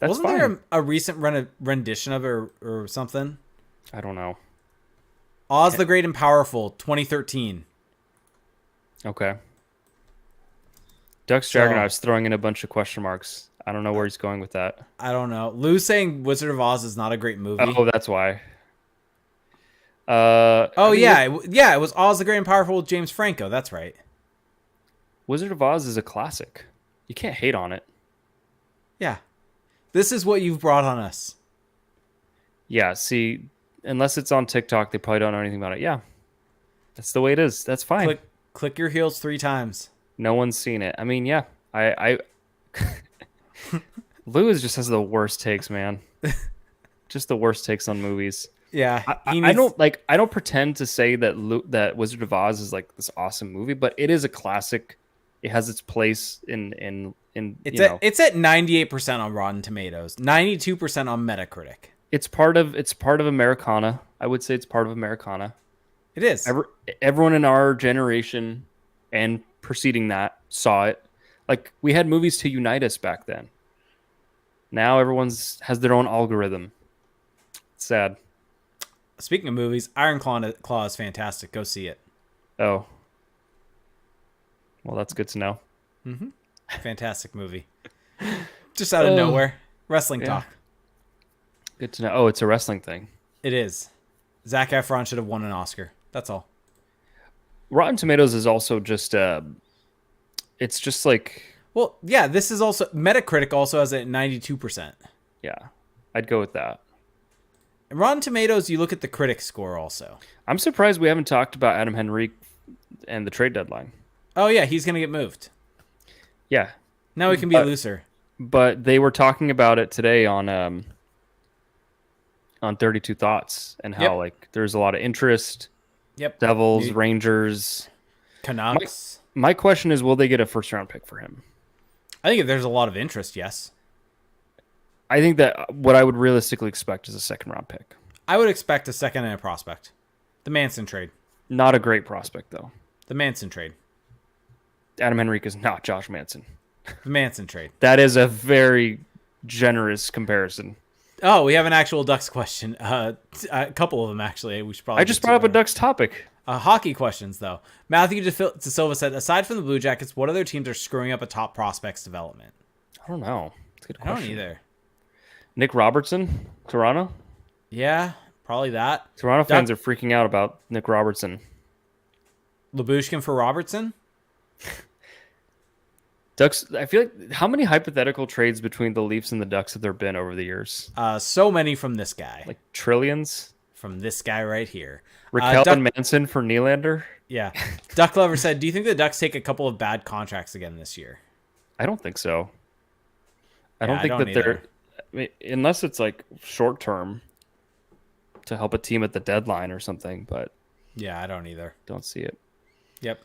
Wasn't there a recent rendition of it or something? I don't know. Oz the Great and Powerful, 2013. Okay. Duck's Dragonauts throwing in a bunch of question marks. I don't know where he's going with that. I don't know. Lou's saying Wizard of Oz is not a great movie. Oh, that's why. It was Oz the Great and Powerful with James Franco. That's right. Wizard of Oz is a classic. You can't hate on it. Yeah. This is what you've brought on us. Yeah, see, unless it's on TikTok, they probably don't know anything about it. Yeah. That's the way it is. That's fine. Click your heels 3 times. No one's seen it. I mean, yeah. I Lou just has the worst takes, man. Just the worst takes on movies. Yeah. I don't pretend to say that Wizard of Oz is like this awesome movie, but it is a classic. It has its place in it's at 98% on Rotten Tomatoes, 92% on Metacritic. It's part of Americana. I would say it's part of Americana. It is. Everyone in our generation and preceding that saw it. Like, we had movies to unite us back then. Now everyone's has their own algorithm. It's sad. Speaking of movies, Iron Claw is fantastic. Go see it. Oh. Well, that's good to know. Mm-hmm. Fantastic movie. Just out of nowhere. Wrestling talk. Good to know. Oh, it's a wrestling thing. It is. Zac Efron should have won an Oscar. That's all. Rotten Tomatoes is also just it's just like, well, yeah, this is also Metacritic also has it at 92%. Yeah. I'd go with that. And Rotten Tomatoes, you look at the critic score also. I'm surprised we haven't talked about Adam Henrique and the trade deadline. Oh yeah, he's going to get moved. Yeah. Now he can be looser. But they were talking about it today on on 32 Thoughts and how Yep. like there's a lot of interest. Yep. Devils, Rangers, Canucks. My question is, will they get a first round pick for him? I think if there's a lot of interest, yes. I think that what I would realistically expect is a second round pick. I would expect a second and a prospect. The Manson trade. Not a great prospect, though. The Manson trade. Adam Henrique is not Josh Manson. The Manson trade. That is a very generous comparison. Oh, we have an actual Ducks question. A couple of them, actually. We should probably. I just brought up a Ducks topic. Hockey questions, though. Matthew De Silva said, aside from the Blue Jackets, what other teams are screwing up a top prospect's development? I don't know. It's a good question. I don't either. Nick Robertson, Toronto? Yeah, probably that. Toronto fans are freaking out about Nick Robertson. Lyubushkin for Robertson? Ducks, I feel like, how many hypothetical trades between the Leafs and the Ducks have there been over the years? So many from this guy. Like trillions? From this guy right here. Raquel and Manson for Nylander? Yeah. Duck Lover said, do you think the Ducks take a couple of bad contracts again this year? I don't think so. I don't think that they're... I mean, unless it's like short term to help a team at the deadline or something, but... Yeah, I don't either. Don't see it. Yep.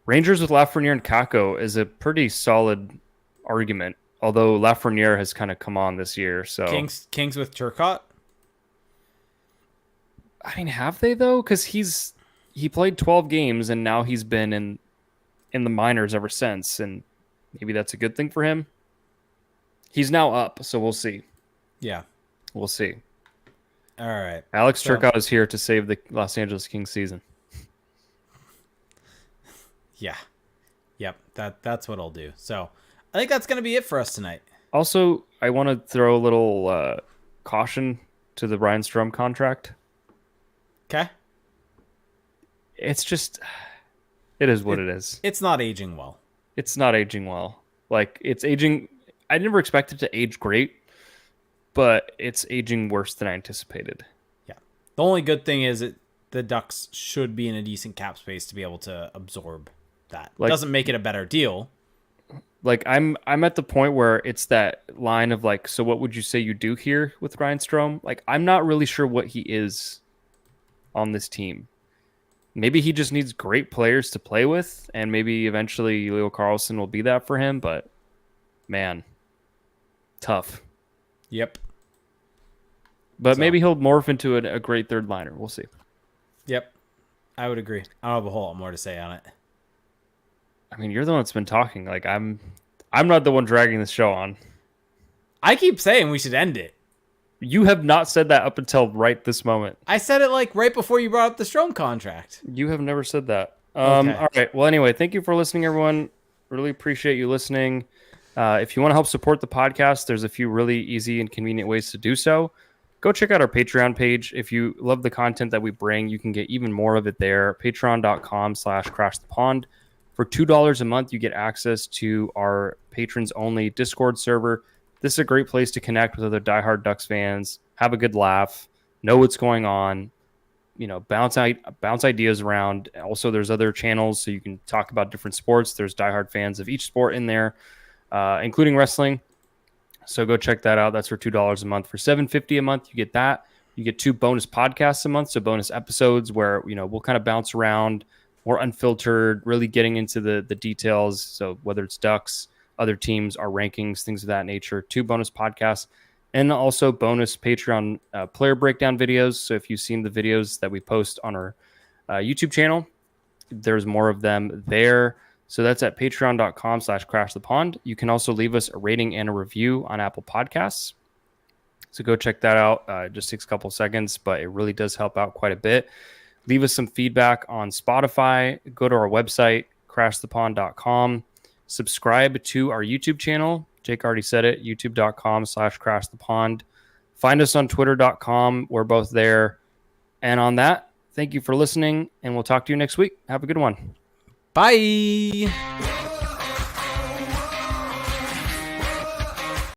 Rangers with Lafreniere and Kakko is a pretty solid argument, although Lafreniere has kind of come on this year. So Kings with Turcotte? I mean, have they though? Because he played 12 games and now he's been in the minors ever since, and maybe that's a good thing for him. He's now up, so we'll see. Yeah, we'll see. All right, Alex Turcotte is here to save the Los Angeles Kings season. Yeah, yep. That's what I'll do. So I think that's gonna be it for us tonight. Also, I want to throw a little caution to the Ryan Strome contract. Okay. It's just, it is what it is. It's not aging well. It's not aging well. Like, it's aging. I never expected it to age great, but it's aging worse than I anticipated. Yeah. The only good thing is the Ducks should be in a decent cap space to be able to absorb that. Like, doesn't make it a better deal. Like, I'm at the point where it's that line of like, so what would you say you do here with Ryan Strome? Like, I'm not really sure what he is on this team. Maybe he just needs great players to play with, and maybe eventually Leo Carlsson will be that for him, but man, tough. Yep. But maybe he'll morph into a great third liner. We'll see. Yep. I would agree. I don't have a whole lot more to say on it. I mean, you're the one that's been talking. Like, I'm not the one dragging this show on. I keep saying we should end it. You have not said that up until right this moment. I said it like right before you brought up the Strome contract. You have never said that. Okay. All right. Well, anyway, thank you for listening, everyone. Really appreciate you listening. If you want to help support the podcast, there's a few really easy and convenient ways to do so. Go check out our Patreon page. If you love the content that we bring, you can get even more of it there. Patreon.com/crashthepond. For $2 a month, you get access to our patrons-only Discord server. This is a great place to connect with other diehard Ducks fans, have a good laugh, know what's going on, bounce ideas around. Also, there's other channels, so you can talk about different sports. There's diehard fans of each sport in there, including wrestling. So go check that out. That's for $2 a month. For $7.50 a month, you get that. You get 2 bonus podcasts a month, so bonus episodes where we'll kind of bounce around, more unfiltered, really getting into the details. So whether it's Ducks, other teams, our rankings, things of that nature. 2 bonus podcasts, and also bonus Patreon player breakdown videos. So if you've seen the videos that we post on our YouTube channel, there's more of them there. So that's at patreon.com/crashthepond. You can also leave us a rating and a review on Apple Podcasts. So go check that out. It just takes a couple seconds, but it really does help out quite a bit. Leave us some feedback on Spotify. Go to our website, crashthepond.com. Subscribe to our YouTube channel. Jake already said it, youtube.com/crashthepond. Find us on twitter.com. We're both there. And on that, thank you for listening, and we'll talk to you next week. Have a good one. Bye.